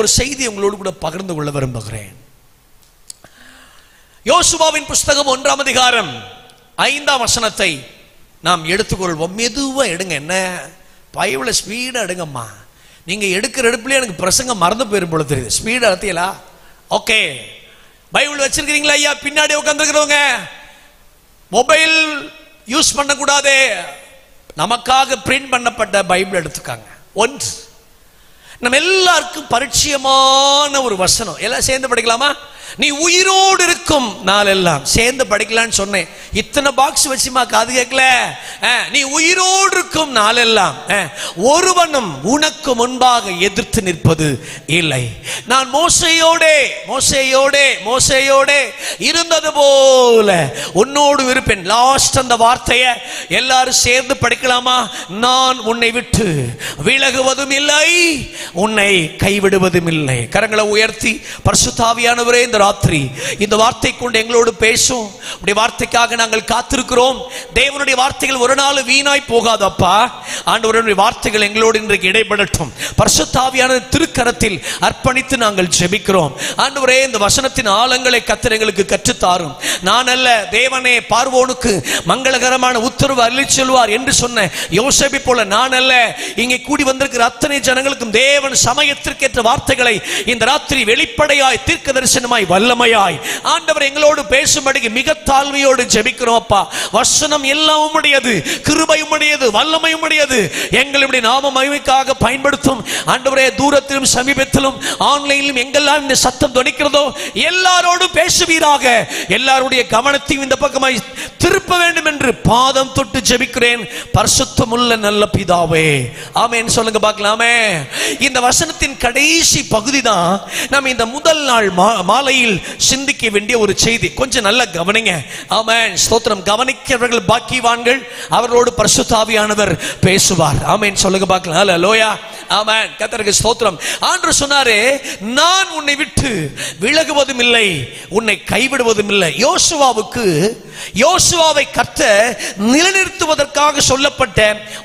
ஒரு செய்தி உங்களோடு கூட பகிர்ந்து கொள்ள விரும்புகிறேன். யோசுவாவின் புஸ்தகம் 1ஆம் அதிகாரம் 5ஆம் வசனத்தை நாம் எடுத்துக்கொள்வோம். மெதுவா எடுங்க, என்ன பைபிள ஸ்பீடா எடுங்கம்மா. நீங்க எடுக்கிற எடுப்புல எனக்கு பிரசங்கம் மறந்து போயிரும் போல தெரியுது. ஸ்பீடா எடுத்தீங்களா? ஓகே. பைபிள் வச்சிருக்கீங்களா ஐயா? பின்னாடி உட்கார்ந்துருக்கிறவங்க மொபைல் யூஸ் பண்ணக்கூடாது. நமக்காக பிரிண்ட் பண்ணப்பட்ட பைபிள் எடுத்துக்காங்க. ஒன்று, நம்ம எல்லாருக்கும் பரிச்சயமான ஒரு வசனம், எல்லாம் சேர்ந்து படிக்கலாமா? நீ உயிரோடு இருக்கும் நாளெல்லாம். சேர்ந்து படிக்கலான்னு சொன்னேன். இத்தனை பாக்ஸ் வச்சுமா காது கேட்கல? நீ உயிரோடு இருக்கும் நாளெல்லாம் ஒருவனும் உனக்கு முன்பாக எதிர்த்து நிற்பது இல்லை. நான் மோசேயோடே இருந்தது போல உன்னோடு இருப்பேன். லாஸ்ட் அந்த வார்த்தையை எல்லாரும் சேர்ந்து படிக்கலாமா? நான் உன்னை விட்டு விலகுவதும் இல்லை, உன்னை கைவிடுவதும் இல்லை. கரங்களை உயர்த்தி பரிசுத்த ஆவியானவரே, இந்த ராத்திரி இந்த வார்த்தை கொண்டு எங்களோடு பேசும். உடைய வார்த்தைக்காக நாங்கள் காத்திருக்கிறோம். தேவனுடைய வார்த்தைகள் ஒரு நாள் வீணாய் போகாதப்பா. ஆண்டவருடைய வார்த்தைகள் எங்களோடு இன்றைக்கு இடைப்படட்டும். பரிசுத்த ஆவியான திருக்கரத்தில் அர்ப்பணித்து நாங்கள் ஜெபிக்கிறோம். ஆண்டவரே, இந்த வசனத்தின் ஆழங்களை கர்த்தர் எங்களுக்கு கற்றுத்தாரும். நான் அல்ல, தேவனே பார்வோனுக்கு மங்களகரமான உத்தரவு அருளிச் செல்வார் என்று சொன்ன யோசேப்பை போல நான் அல்ல, இங்கே கூடி வந்திருக்கிற அத்தனை ஜனங்களுக்கும் தேவன் சமயத்திற்கேற்ற வார்த்தைகளை இந்த ராத்திரி வெளிப்படையாய் தீர்க்க தரிசனமாய் வல்லமையாய் ஆண்டவர் எங்களோடு பேசும்படிக்கு மிக தாழ்மையோடு ஜெபிக்கிறோம் அப்பா. வசனம் எல்லாம் உம்முடையது, கிருபை உம்முடையது, வல்லமை உம்முடையது. எங்களுடைய நாம மகிமைக்காக பயன்படுத்தும் ஆண்டவரே. தூரத்திலும் சமீபத்திலும் ஆன்லைனிலும் எங்கெல்லாம் இந்த சத்தம் தொனிக்கிறதோ எல்லாரோடும் பேசுவீராக. எல்லாருடைய கவனத்தையும் இந்த பக்கமாய் திருப்ப வேண்டும் என்று பாதம் தொட்டு ஜெபிக்கிறேன் பரிசுத்தமுள்ள நல்ல பிதாவே, ஆமென். சொல்லுங்க பார்க்கலாமே. இந்த வசனத்தின் கடைசி பகுதி தான் நாம் இந்த முதல் நாள் மாலையில் சிந்திக்க வேண்டிய ஒரு செய்தி. கொஞ்சம் நல்லா கவனிங்க. ஆமென், ஸ்தோத்திரம். கவனிக்கிறவர்கள் பாக்கியவான்கள், அவர்களோடு பரிசுத்த ஆவியானவர் பேசுவார். ஆமென், சொல்லுங்க பார்க்கலாம். ஹல்லேலூயா, ஆமென். கர்த்தருக்கு ஸ்தோத்திரம். ஆண்டவர் சொன்னாரே, நான் உன்னை விட்டு விலகுவதும் இல்லை, உன்னை கைவிடுவதும் இல்லை. யோசுவாவை கர்த்தர் நிலைநிறுத்துவதற்காக சொல்லப்பட்ட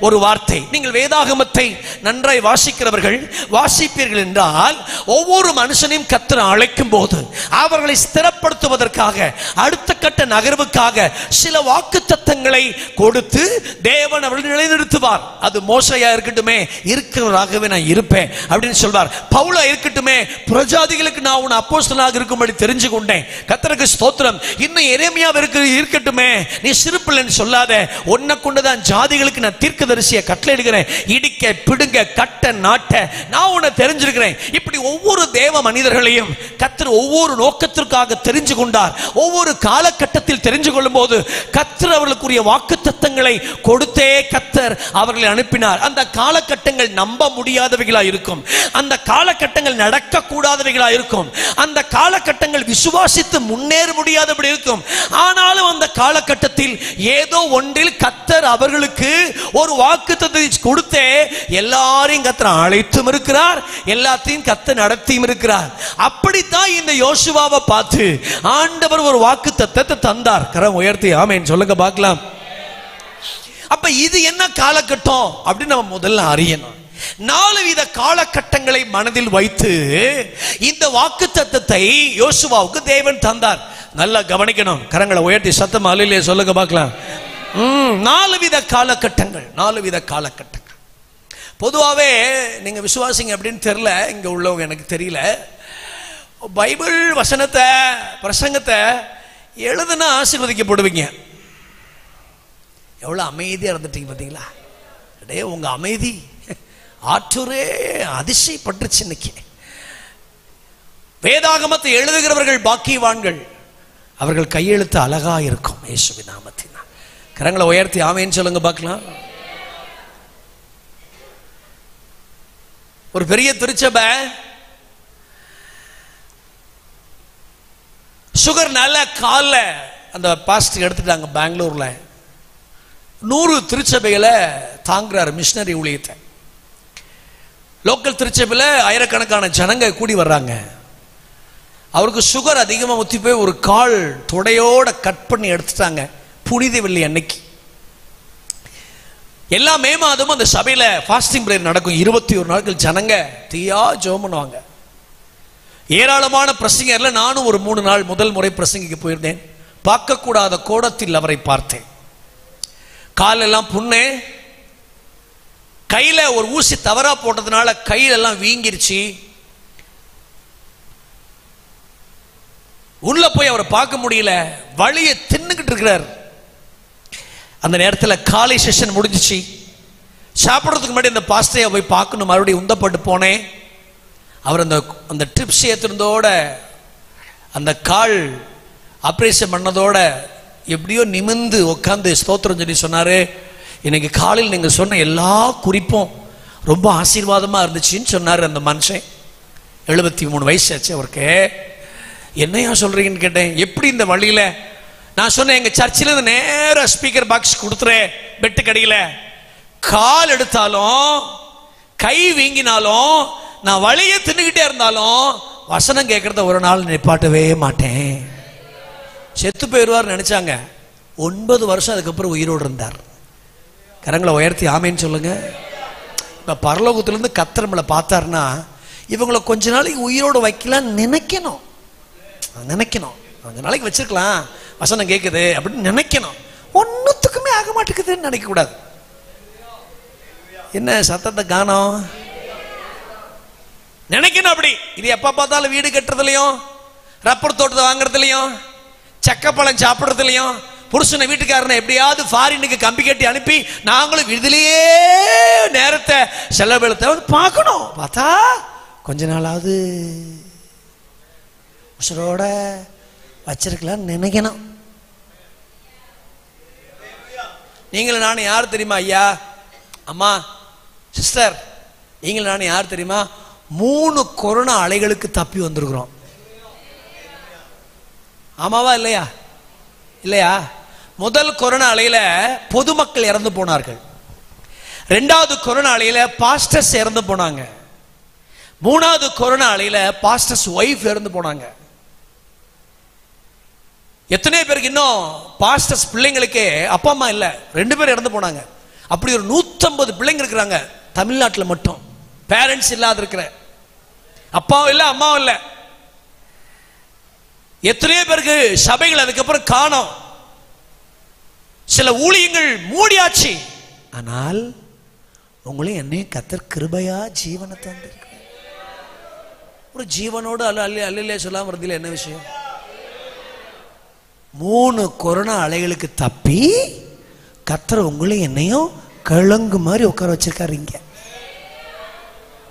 ஒரு வார்த்தை. நீங்கள் வேதாகமத்தை நன்றாய் வாசிக்கிறவர்கள் வாசிப்பீர்கள் என்றால், ஒவ்வொரு மனுஷனையும் கர்த்தர் அழைக்கும் போது அவர்களை ஸ்திரப்படுத்துவதற்காக, அடுத்த கட்ட நகர்வுக்காக சில வாக்குத்தத்தங்களை கொடுத்து தேவன் அவர்களை நிலைநிறுத்துவார். அது மோசையா இருக்கட்டுமே, இருக்கிறவராகவே நான் இருப்பேன் அப்படின்னு சொல்வார். பவுலா இருக்கட்டுமே, புறஜாதிகளுக்கு நான் உன் அப்போஸ்தலனாக இருக்கும்படி தெரிஞ்சு கொண்டேன். கர்த்தருக்கு ஸ்தோத்திரம். இன்னும் எரேமியா இருக்கட்டுமே, நீ சிறுபிள்ளைன்னு சொல்லாத, உன்னை கொண்டுதான் ஜாதிகளுக்கு நான் தீர்க்கதரிசியை கட்டளையிடுகிறேன். இடிக்க, பிடுங்க, கட்ட, நாட்ட நான் உன்னை தெரிஞ்சிருக்கிறேன். இப்படி ஒவ்வொரு தேவ மனிதர்களையும் கர்த்தர் ஒவ்வொரு நோக்கத்திற்காக தெரிஞ்சு கொண்டார். ஒவ்வொரு காலகட்டத்தில் தெரிஞ்சு கொள்ளும் போது கர்த்தர் அவர்களுக்குரிய வாக்குத்தத்தங்களை கொடுத்தே கர்த்தர் அவர்களை அனுப்பினார். அந்த காலகட்டங்கள் நம்ப முடியாதவைகளா இருக்கும், அந்த காலகட்டங்கள் நடக்க கூடாதவைகளா இருக்கும், அந்த காலகட்டங்கள் விசுவாசித்து முன்னேற முடியாதபடி இருக்கும். ஆனாலும் அந்த காலகட்டத்தில் ஏதோ ஒன்றில் கர்த்தர் அவர்களுக்கு ஒரு வாக்குத்தத்தத்தை கொடுத்தே எல்லாரையும் கர்த்தர் அழைத்தும் இருக்கிறார், எல்லாத்தையும் கர்த்தர் நடத்தியும் இருக்கிறார். அப்படித்தான் இந்த யோசுவாவை பார்த்து ஆண்டவர் ஒரு வாக்குத்தத்தத்தை தந்தார். கரம் உயர்த்தி ஆமென் சொல்லுங்க பார்க்கலாம். அப்ப இது என்ன காலகட்டம் அப்படின்னு நம்ம முதல்ல அறியணும். 4 வித காலகட்டங்களை மனதில் வைத்து இந்த வாக்குத்தத்தத்தை யோசுவாவுக்கு தேவன் தந்தார். நல்லா கவனிக்கணும். கரங்களை உயர்த்தி சத்தம் அல்லேலூயா சொல்லுங்க பார்க்கலாம். 4 வித காலகட்டங்கள், 4 வித காலகட்டங்கள். பொதுவாகவே நீங்க விசுவாசிங்க அப்படின்னு தெரியல, இங்க உள்ளவங்க எனக்கு தெரியல, பைபிள் வசனத்தை பிரசங்கத்தை எழுதுனா ஆசீர்வதிக்கப்படுவீங்க. எவ்வளவு அமைதியா இருந்துட்டீங்க பார்த்தீங்களா? அடே உங்க அமைதி ஆற்றூரே அதிசயப்பட்டுச்சு. இன்னைக்கு வேதாகமத்தை எழுதுகிறவர்கள் பாக்கியவான்கள், அவர்கள் கையெழுத்து அழகா இருக்கும். இயேசுவின் நாமத்தினால் கரங்களை உயர்த்தி ஆமென் சொல்லுங்க பார்க்கலாம். ஒரு பெரிய திருச்சபை சுகர்னால கால அந்த பாஸ்டர் எடுத்துட்டாங்க. பெங்களூர்ல 100 திருச்சபைகளை தாங்குறாரு மிஷனரி ஊழியத்தை. லோக்கல் திருச்சபையில் ஆயிரக்கணக்கான ஜனங்க கூடி வர்றாங்க. அவருக்கு சுகர் அதிகமாக ஊற்றி போய் ஒரு கால் தொடையோட கட் பண்ணி எடுத்துட்டாங்க புனித வெள்ளி அன்னைக்கு. எல்லா மே மாதமும் அந்த சபையில் ஃபாஸ்டிங் பிரேயர் நடக்கும். 21 நாட்கள் ஜனங்க தீயா ஜெபம் பண்ணுவாங்க. ஏராளமான பிரசங்கர்ல நானும் ஒரு 3 நாள் முதல் முறை பிரசங்கிக்க போயிருந்தேன். பார்க்கக்கூடாத கோணத்தில் அவரை பார்த்தேன். காலெல்லாம் புண்ணே, கையில ஒரு ஊசி தவறா போட்டதுனால கையிலெல்லாம் வீங்கிருச்சு. உள்ள போய் அவரை பார்க்க முடியல, வழியை தின்னுக்கிட்டு இருக்கிறார். அந்த நேரத்தில் காலை செஷன் முடிஞ்சிச்சு. சாப்பிட்றதுக்கு முன்னாடி அந்த பாஸ்டரை போய் பார்க்கணும், மறுபடியும் உந்தப்பட்டு போனேன். அவர் அந்த ட்ரிப்ஸ் ஏற்றுனதோட அந்த கால் ஆப்ரேஷன் பண்ணதோட எப்படியோ நிமிந்து உட்காந்து ஸ்தோத்திரம் சொல்லி சொன்னாரு, இன்னைக்கு காலையில் நீங்கள் சொன்ன எல்லா குறிப்பும் ரொம்ப ஆசீர்வாதமாக இருந்துச்சுன்னு சொன்னார் அந்த மனுஷன். 73 வயசு ஆச்சு அவருக்கு. என்னையா சொல்றீங்கன்னு கேட்டேன். எப்படி இந்த வழியில? நான் சொன்னேன், எங்க சர்ச்சில் இருந்து நேர ஸ்பீக்கர் பாக்ஸ் கொடுத்துறேன், பெட்டு கடியில கால் எடுத்தாலும் கை வீங்கினாலும் நான் வழியை தின்னுகிட்டே இருந்தாலும் வசனம் கேட்கறத ஒரு நாள் நிப்பாட்டவே மாட்டேன். செத்து போயிடுவார் நினைச்சாங்க. 9 வருஷம் அதுக்கப்புறம் உயிரோடு இருந்தார். கரங்களை உயர்த்தி ஆமேன்னு சொல்லுங்க. இப்ப பரலோகத்திலிருந்து கர்த்தர் நம்மளை பார்த்தாருன்னா இவங்களை கொஞ்ச நாளைக்கு உயிரோடு வைக்கலாம் நினைக்கணும். கொஞ்ச நாளைக்கு வச்சிருக்கலாம், வசனம் கேட்குது அப்படின்னு நினைக்கணும். ஒன்னுத்துக்குமே ஆக மாட்டேங்குதுன்னு நினைக்க கூடாது. என்ன சத்தத்தை காணோம்? நினைக்கணும் அப்படி. இது எப்ப பார்த்தாலும் வீடு கட்டுறதுலையும், ரப்பர் தோட்டத்தை வாங்குறதுலையும், சக்கப்பழம் சாப்பிட்றதுலையும், புருஷனை வீட்டுக்காரனை எப்படியாவது ஃபாரினுக்கு கம்பி கட்டி அனுப்பி நாங்களும் விடுதலையே நேரத்தை செலவெழுத்த பார்க்கணும். பார்த்தா கொஞ்ச நாளாவது உசுரோட வச்சிருக்கலாம் நினைக்கணும். நீங்களும் நானும் யார் தெரியுமா ஐயா, அம்மா, சிஸ்டர், நீங்களும் நானும் யார் தெரியுமா? 3 கொரோனா அலைகளுக்கு தப்பி வந்திருக்கிறோம். ஆமாவா இல்லையா? இல்லையா? முதல் கொரோனா அலையில பொதுமக்கள் இறந்து போனார்கள். 2வது கொரோனா அலையில பாஸ்டர்ஸ் இறந்து போனாங்க. 3வது கொரோனா அலையில பாஸ்டர்ஸ் ஒய்ஃப் இறந்து போனாங்க. எத்தனை பேருக்கு இன்னும் பாஸ்டர்ஸ் பிள்ளைங்களுக்கே அப்பா அம்மா இல்ல, 2 பேர் இறந்து போனாங்க. அப்படி ஒரு 150 பிள்ளைங்க இருக்கிறாங்க தமிழ்நாட்டில் மட்டும். பேரண்ட்ஸ் இல்லாத இருக்கிற, அப்பாவும் இல்லை அம்மாவும் இல்லை. எத்தனையோ பேருக்கு சபைகள் அதுக்கப்புறம் காணோம். சில ஊழியங்கள் மூடியாச்சு. ஆனால் உங்களையும் என்னையும் கர்த்தர் கிருபையா ஜீவனை தந்திருக்க. ஒரு ஜீவனோடு அல்ல சொல்லாம இருந்தீங்களா? என்ன விஷயம்? 3 கொரோனா அலைகளுக்கு தப்பி கர்த்தர் உங்களையும் என்னையும் கிழங்கு மாதிரி உட்கார வச்சிருக்காரு.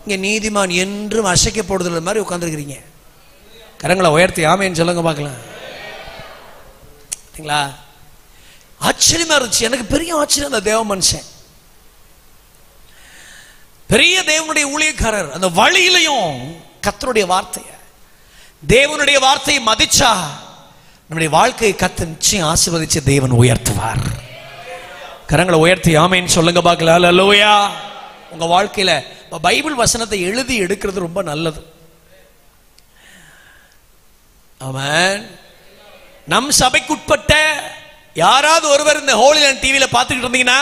இங்க நீதிமான் என்றும் அசைக்கப்படுதல் மாதிரி உட்கார்ந்துருக்கிறீங்க. கரங்களை உயர்த்தி ஆமேன்னு சொல்லுங்க பார்க்கலாம். ஆச்சரியமா இருந்துச்சு. எனக்கு பெரிய ஆச்சரியம். அந்த தேவ மனுஷன், பெரிய தேவனுடைய ஊழியக்காரர், அந்த வழியிலையும் கர்த்தருடைய வார்த்தைய, தேவனுடைய வார்த்தையை மதிச்சா நம்முடைய வாழ்க்கையை கர்த்தர் நிச்சயம் ஆசீர்வதிச்சு தேவன் உயர்த்துவார். கரங்களை உயர்த்தி ஆமேன்னு சொல்லுங்க பார்க்கலாம். அல்லேலூயா. உங்க வாழ்க்கையில பைபிள் வசனத்தை எழுதி எடுக்கிறது ரொம்ப நல்லது. ஆமென். நம் சபைக்குட்பட்ட யாராவது ஒருவர் இந்த ஹோலி லேண்ட் டிவியில பார்த்துக்கிட்டு இருந்தீங்கன்னா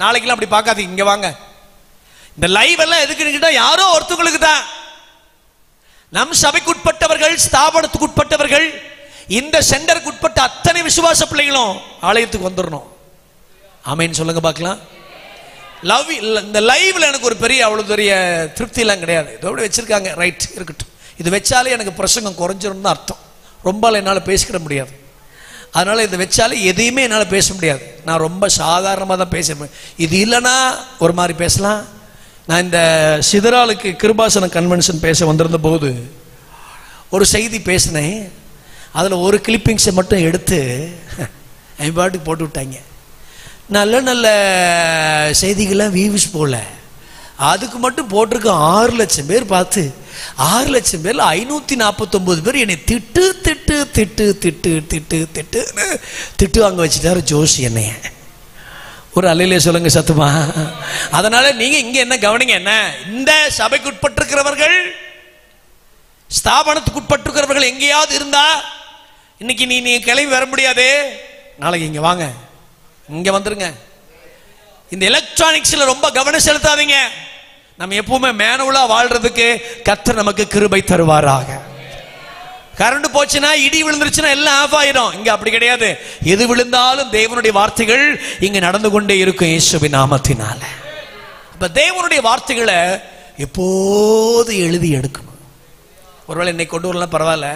நாளைக்கெல்லாம் அப்படி பார்க்காதீங்க. இங்க வாங்க. இந்த லைவ் எல்லாம் எதுக்குன்னு யாரோ ஒருத்தவங்களுக்கு தான். நம் சபைக்குட்பட்டவர்கள், ஸ்தாபனத்துக்குட்பட்டவர்கள், இந்த சென்டருக்கு உட்பட்ட அத்தனை விசுவாச பிள்ளைகளும் ஆலயத்துக்கு வந்துடணும். ஆமென் சொல்லுங்க பார்க்கலாம். லவ் இந்த லைவ்ல எனக்கு ஒரு பெரிய அவ்வளவு பெரிய திருப்தி எல்லாம் கிடையாது. இதோட வச்சிருக்காங்க, ரைட், இருக்கட்டும். இது வச்சாலே எனக்கு பிரசங்கம் குறைஞ்சிரும் அர்த்தம். ரொம்ப என்னால் பேசிக்கிட முடியாது. அதனால இதை வச்சாலே எதையுமே என்னால் பேச முடியாது. நான் ரொம்ப சாதாரணமாக தான் பேசுவேன். இது இல்லைன்னா ஒரு மாதிரி பேசலாம். நான் இந்த சிதறாலுக்கு கிருபாசன கன்வென்ஷன் பேச வந்திருந்த போது ஒரு செய்தி பேசினேன். அதில் ஒரு கிளிப்பிங்ஸை மட்டும் எடுத்து என் பாட்டுக்கு போட்டு விட்டாங்க. நல்ல நல்ல செய்திகள்லாம் வியூஸ் போல, அதுக்கு மட்டும் போட்டிருக்க 6 லட்சம் பேர் பார்த்து 6 லட்சம் பேர்ல 549 பேர் என்னை திட்டு திட்டு திட்டு திட்டு திட்டு திட்டு திட்டு வாங்க வச்சுட்டாரு ஜோஷி என்னைய. ஒரு அல்லையிலே சொல்லுங்க சத்துமா. அதனால நீங்க இங்க என்ன கவனிங்க, என்ன இந்த சபைக்கு உட்பட்டிருக்கிறவர்கள், ஸ்தாபனத்துக்கு உட்பட்டிருக்கிறவர்கள் எங்கேயாவது இருந்தா இன்னைக்கு நீங்க கிளம்பி வர முடியாது. நாளைக்கு இங்க வாங்க, இங்க வந்துருங்க. இந்த எலக்ட்ரானிக்ஸ்ல ரொம்ப கவனம் செலுத்தாதீங்க. நம்ம எப்பவுமே மேனுவலா வாழ்றதுக்கு கர்த்தர் நமக்கு கிருபை தருவாராக. கரண்ட் போச்சுன்னா, இடி விழுந்துருச்சுன்னா எல்லாம் ஆஃப் ஆயிடும். இங்க அப்படி கிடையாது. எது விழுந்தாலும் தேவனுடைய வார்த்தைகள் இங்க நடந்து கொண்டே இருக்கும் இயேசுவின் நாமத்தினால. அப்ப தேவனுடைய வார்த்தைகளை எப்போது எழுதி எடுக்கணும். ஒருவேளை இன்னைக்கு கொண்டு வரலாம் பரவாயில்ல,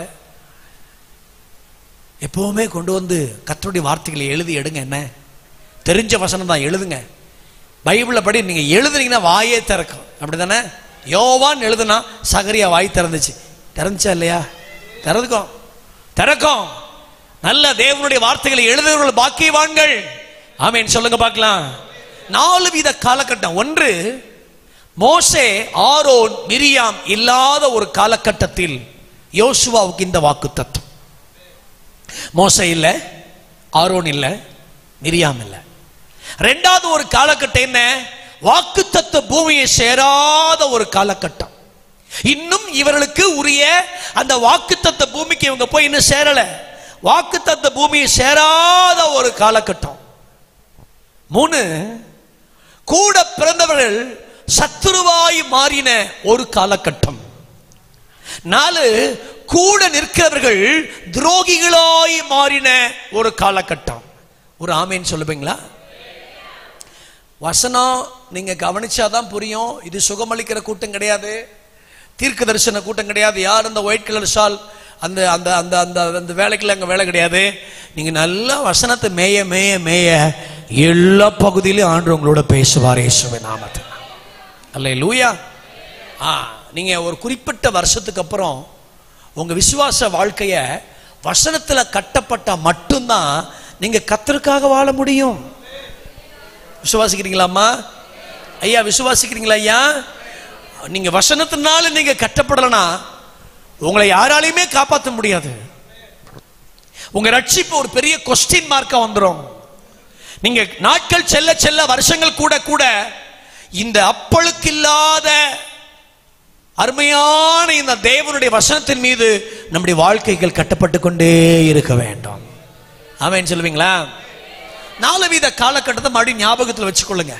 எப்பவுமே கொண்டு வந்து கர்த்தருடைய வார்த்தைகளை எழுதி எடுங்க. என்ன தெரிஞ்ச வசனம் தான் எழுதுங்க. பைபிளை படி நீங்க எழுதுனீங்கன்னா வாயே திறக்கும். அப்படிதானே? யோவான் எழுதுனா சகரியா வாய் திறந்துச்சு. திறந்துச்சா இல்லையா? திறக்கும். நல்ல தேவனுடைய வார்த்தைகளை எழுதுகிறவர்கள் பாக்கியவான்கள். ஆமென் சொல்லுங்க பார்க்கலாம். 4 வித காலகட்டம். ஒன்று, மோசே, ஆரோன், மிரியாம் இல்லாத ஒரு காலகட்டத்தில் யோசுவாவுக்கு இந்த வாக்குத்தத்தம். மோசே இல்ல, ஆரோன் இல்ல, மிரியாம் இல்ல. இரண்டாவது ஒரு காலகட்டம் என்ன? வாக்குத்தத்த பூமியை சேராத ஒரு காலகட்டம். இன்னும் இவர்களுக்கு உரிய அந்த வாக்குத்தத்த பூமிக்கு இவங்க போய் இன்னும் சேரல. வாக்குத்தத்த பூமியை சேராத ஒரு காலகட்டம். 3, கூட பிறந்தவர்கள் சத்துருவாய் மாறின ஒரு காலகட்டம். 4, கூட நிற்கிறவர்கள் துரோகிகளாய் மாறின ஒரு காலகட்டம். ஒரு ஆமேன் சொல்லுவீங்களா? வசனம் நீங்க கவனிச்சாதான் புரியும். இது சுகமளிக்கிற கூட்டம் கிடையாது, தீர்க்க தரிசன கூட்டம் கிடையாது. யார் அந்த ஒயிட் கலர் ஷால் அந்த அந்த அந்த அந்த அந்த வேலைக்குள்ள அங்கே வேலை கிடையாது. நீங்க நல்லா வசனத்தை மேய மேய மேய எல்லா பகுதியிலும் ஆண்டு உங்களோட பேசுவார் இயேசுவின் நாமத்தில். அல்லேலூயா. நீங்க ஒரு குறிப்பிட்ட வருஷத்துக்கு அப்புறம் உங்க விசுவாச வாழ்க்கைய வசனத்துல கட்டப்பட்ட மட்டும்தான் நீங்க கர்த்தருக்காக வாழ முடியும். விசுவாசிக்கிறீங்களாம்மா? ஐயா விசுவாசிக்கிறீங்களா ஐயா? நீங்க வசனத்தினால நீங்க கட்டப்படலனா உங்களை யாராலையுமே காப்பாற்ற முடியாது. உங்க ரட்சிப்பு ஒரு பெரிய கொஸ்டின் மார்க்கா வந்துடும். நீங்க நாட்கள் செல்ல செல்ல, வருஷங்கள் கூட கூட இந்த அப்பழுக்கு இல்லாத அருமையான இந்த தேவனுடைய வசனத்தின் மீது நம்முடைய வாழ்க்கைகள் கட்டப்பட்டு கொண்டே இருக்க வேண்டும். ஆமென் சொல்லுவீங்களா? 4 வித காலகட்டத்தை மறுபடியும் ஞாபகத்தில் வச்சுக்கொள்ளுங்க.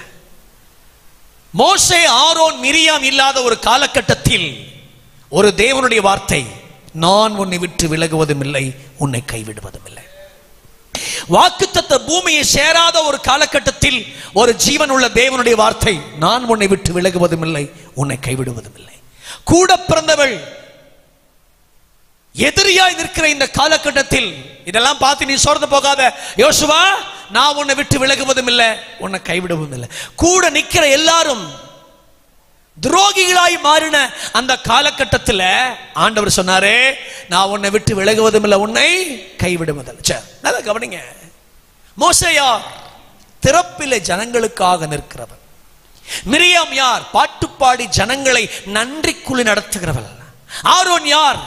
மோசே, ஆரோன், மிரியாம் இல்லாத ஒரு காலகட்டத்தில் ஒரு தேவனுடைய வார்த்தை, நான் உன்னை விட்டு விலகுவதும் இல்லை, உன்னை கைவிடுவதும் இல்லை. வாக்குத்தத்த பூமியை சேராத ஒரு காலகட்டத்தில் ஒரு ஜீவன் உள்ள தேவனுடைய வார்த்தை, நான் உன்னை விட்டு விலகுவதும் இல்லை, உன்னை கைவிடுவதும் இல்லை. கூட பிறந்தவள் எதிரியாய் நிற்கிற இந்த காலகட்டத்தில் இதெல்லாம் பார்த்து நீ சோர்ந்து போகாத. யோசுவா, நான் உன்னை விட்டு விலகுவதும் இல்லை, உன்னை கைவிடவும் இல்லை. கூட நிற்கிற எல்லாரும் துரோகிகளாய் மாறின அந்த காலகட்டத்தில் ஆண்டவர் சொன்னாரே, நான் உன்னை விட்டு விலகுவதும் இல்லை, உன்னை கைவிடுவதில்லை. நல்லா கவனிங்க. மோசே யார்? திறப்பிலே ஜனங்களுக்காக நிற்கிறவன். மிரியாம் யார்? பாட்டு பாடி ஜனங்களை நன்றி குழி நடத்துகிறவள். ஆரோன் யார்?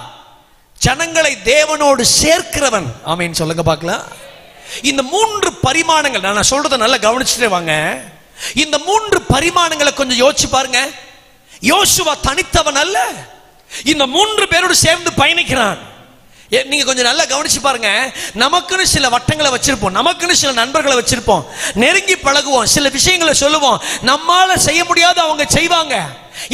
ஜனங்களை தேவனோடு சேர்க்கிறவன். ஆமென் சொல்லுங்க பார்க்கலாம். இந்த 3 பரிமாணங்கள் நான் சொல்றதை நல்லா கவனிச்சுட்டே வாங்க. இந்த 3 பரிமாணங்களை கொஞ்சம் யோசிச்சு பாருங்க. யோசுவா தனித்தவன் அல்ல, இந்த 3 பேரோடு சேர்ந்து பயணிக்கிறான். நீங்க கொஞ்சம் நல்லா கவனிச்சு பாருங்க. நமக்குன்னு சில வட்டங்களை வச்சிருப்போம், நமக்குன்னு சில நண்பர்களை வச்சிருப்போம், நெருங்கி பழகுவோம், சில விஷயங்களை சொல்லுவோம், நம்மால செய்ய முடியாத அவங்க செய்வாங்க.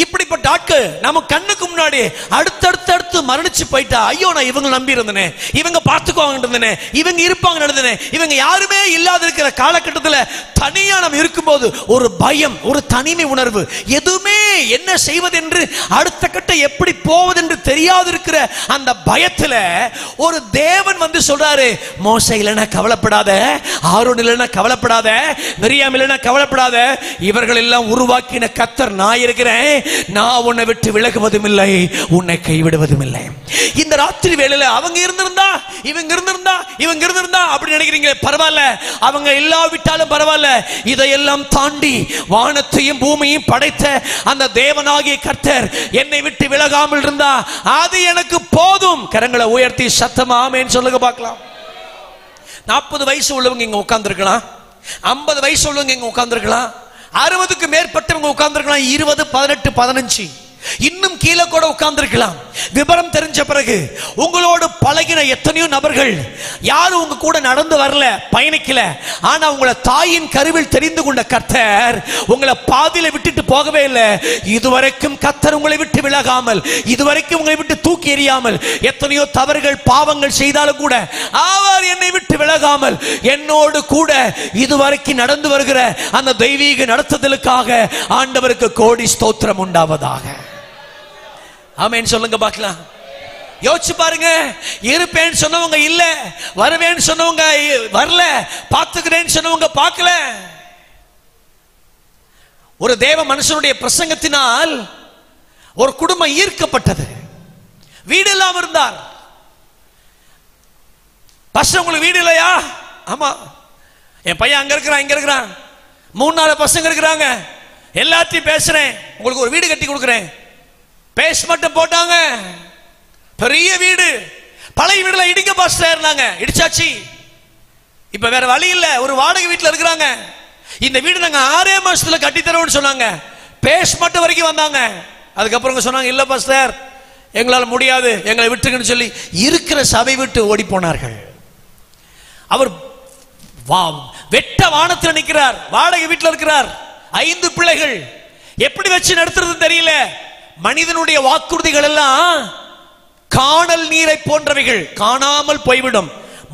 இப்படிப்பட்ட ஆட்கள் நம்ம கண்ணுக்கு முன்னாடி அடுத்தடுத்து மரணிச்சு போயிட்டா, ஐயோ நான் இவங்க நம்பி இருந்தேனே, இவங்க பார்த்துக்குவாங்க இருந்தேனே, இவங்க இருப்பாங்க இருந்தேனே, இவங்க யாருமே இல்லாத இருக்கிற காலகட்டத்தில் தனியா நம்ம இருக்கும்போது ஒரு பயம், ஒரு தனிமை உணர்வு, எதுவுமே என்ன செய்வது என்று, அடுத்த கட்டம் எப்படி போவது என்று தெரியாது இருக்கிற அந்த பயத்துல ஒரு தேவன் வந்து சொல்றாரு, மோசே இல்லைன்னா கவலைப்படாத, ஆரோன் இல்லைன்னா கவலைப்படாத, மிரியாம் இல்லைன்னா கவலைப்படாத, இவர்கள் எல்லாம் உருவாக்கின கர்த்தர் நான் இருக்கிறேன், நான் உன்னை விட்டு விலகுவதும் இல்லை, உன்னை கைவிடுவதும் இல்லை. இந்த ராத்திரி வேளையில அவங்க இருந்திருந்தா, இவங்க இருந்திருந்தா, இவங்க இருந்திருந்தா அப்படி நினைக்கிறீங்க, பரவாயில்ல. அவங்க இல்லாவிட்டாலும் பரவாயில்ல. இதையெல்லாம் தாண்டி வானத்தையும் பூமியையும் படைத்த அந்த தேவனாகிய கர்த்தர் என்னை விட்டு விலகாமல் இருந்தா அது எனக்கு போதும். கரங்களை உயர்த்தி சத்தமா ஆமென் சொல்லுங்க பார்க்கலாம். 40 வயசு உள்ளவங்க இங்க உட்கார்ந்துருக்கலாம், 50 வயசு உள்ளவங்க இங்க உட்கார்ந்துருக்கலாம், 60க்கு மேற்பட்டவங்க உட்கார்ந்துருக்கலாம், 20, 18, 15. இன்னும் கீழே கூட உட்கார்ந்திருக்கலாம். விபரம் தெரிஞ்ச பிறகு உங்களோடு பழகின எத்தனையோ நபர்கள் யாரும் உங்க கூட நடந்து வரல, பயணிக்கல. ஆனா உங்களை தாயின் கருவில் தெரிந்து கொண்ட கர்த்தர் உங்களை பாதியில விட்டுட்டு போகவே இல்லை. இதுவரைக்கும் கர்த்தர் உங்களை விட்டு விலகாமல், இதுவரைக்கும் உங்களை விட்டு தூக்கி எறியாமல், எத்தனையோ தவறுகள் பாவங்கள் செய்தாலும் கூட அவர் என்னை விட்டு விலகாமல் என்னோடு கூட இதுவரைக்கும் நடந்து வருகிற அந்த தெய்வீக நடத்துதலுக்காக ஆண்டவருக்கு கோடி ஸ்தோத்திரம் உண்டாவதாக. ஆமென் சொல்லுங்க பார்க்கலாம். யோசிச்சு பாருங்க, இருப்பேன்னு சொன்னவங்க இல்ல, வருவேன்னு சொன்னவங்க வரல, பார்த்துக்கிறேன்னு சொன்னவங்க பார்க்கல. ஒரு தேவ மனுஷனுடைய பிரசங்கத்தினால் ஒரு குடும்பம் ஈர்க்கப்பட்டது. வீடு இல்லாம இருந்தார். பசங்க உங்களுக்கு வீடு இல்லையா? ஆமா, என் பையன் அங்க இருக்கிறான், இங்க இருக்கிறான், 3-4 பசங்க இருக்கிறாங்க, எல்லாத்தையும் பேசுறேன், உங்களுக்கு ஒரு வீடு கட்டி கொடுக்குறேன். பேஸ் மட்டும் போட்டாங்க, பெரிய வீடு. பழைய வீடுல இடிக்க பாஸ்டர் இருந்தாங்க, இடிச்சாச்சு. இப்ப வேற வழி இல்ல, ஒரு வாடகை வீட்டுல இருக்கிறாங்க. இந்த வீடு நாங்க 6 மாசத்துல கட்டி தரோம்னு சொன்னாங்க. பேஸ் மட்டும் வரைக்கும் வந்தாங்க. அதுக்கப்புறம் சொன்னாங்க, இல்ல பாஸ்டர் எங்களால முடியாது, எங்களை விட்டுருங்கன்னு சொல்லி இருக்கிற சபை விட்டு ஓடி போனார்கள். அவர் வெட்ட வானத்தில் நிற்கிறார், வாடகை வீட்டில் இருக்கிறார், 5 பிள்ளைகள். எப்படி வச்சு நடத்துறது தெரியல. மனிதனுடைய வாக்குறுதிகள் எல்லாம் காணல் நீரை போன்றவைகள், காணாமல் போய்விடும்.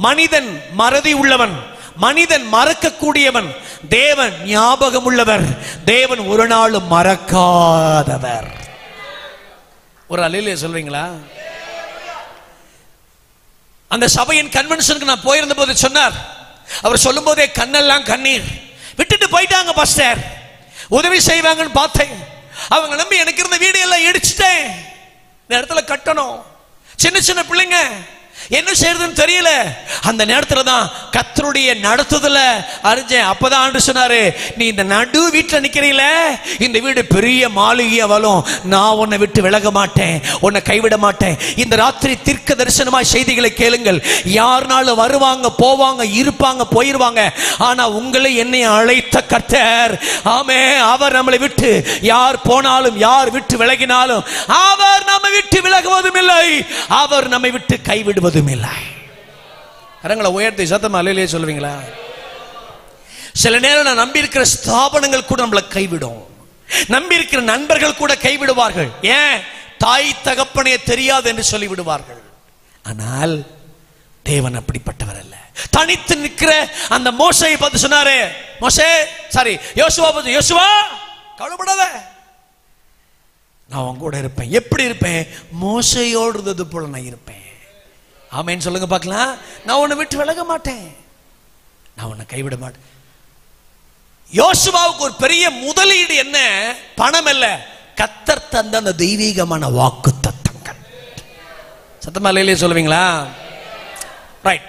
மனிதன் மறதி உள்ளவன், மனிதன் மறக்கக்கூடியவன். தேவன் ஞாபகம் உள்ளவர், தேவன் ஒரு நாளும் மறக்காதவர். ஒரு அல்லேலூயா சொல்றீங்களா? அந்த சபையின் கன்வென்ஷனுக்கு நான் போயிருந்த போது சொன்னார், அவர் சொல்லும் போதே கண்ணெல்லாம் கண்ணீர். விட்டுட்டு போயிட்டாங்க பாஸ்டர், உதவி செய்வாங்கன்னு பார்த்தேன், அவங்க நம்பி எனக்கு இருந்த வீடு எல்லாம் இடிச்சிட்டேன், இந்த இடத்துல கட்டணும். சின்ன சின்ன பிள்ளைங்க, என்ன செய்யறதுன்னு தெரியல. அந்த நேரத்துல தான் கர்த்தருடைய நடத்துதல அறிஞ்சேன். அப்பதான் ஆண்டு சொன்னாரு, நீ இந்த நடு வீட்டுல நிக்கிறீல, இந்த வீடு பெரிய மாளிகையா வரும், நான் உன்னை விட்டு விலக மாட்டேன், உன்னை கைவிட மாட்டேன். இந்த ராத்திரி தீர்க்க தரிசனமாய் செய்திகளை கேளுங்கள். யாருனாலும் வருவாங்க, போவாங்க, இருப்பாங்க, போயிருவாங்க. ஆனா உங்களை என்னை அழைத்த கர்த்தர், ஆமே, அவர் நம்மளை விட்டு யார் போனாலும், யார் விட்டு விலகினாலும் அவர் நம்மை விட்டு விலகுவதும் இல்லை, அவர் நம்மை விட்டு கைவிடுவது இல்லை. கரங்களை உயர்த்தி சத்தமா அல்லேலூயா சொல்லுவீங்களா? சில நேரம் நான் நம்பி இருக்கிற ஸ்தாபனங்கள் கூட நம்மளை கைவிடும், நம்பி இருக்கிற நண்பர்கள் கூட கைவிடுவார்கள். ஏன்? தாய் தகப்பனே தெரியாது என்று சொல்லி விடுவார்கள். ஆனால் தேவன் அப்படிப்பட்டவர் அல்ல. தனித்து நிற்கிற அந்த மோசேயை பார்த்து சொன்னாரே, மோசே சாரி யோசுவா பார்த்து, யோசுவா கவலைப்படாத, நான் உன் கூட இருப்பேன். எப்படி இருப்பேன்? மோசேயோடு இருந்தது போல நான் இருப்பேன். ஆமென் சொல்லுங்க பார்க்கலாம். நான் உன்னை விட்டு விலக மாட்டேன், நான் உன்னை கைவிட மாட்டேன். யோசுவாவுக்கு ஒரு பெரிய முதலீடு என்ன? பணம் அல்ல, கர்த்தர் தந்த அந்த தெய்வீகமான வாக்கு தத்தங்கள். சத்தமா இல்லையே சொல்லுவீங்களா? ரைட்.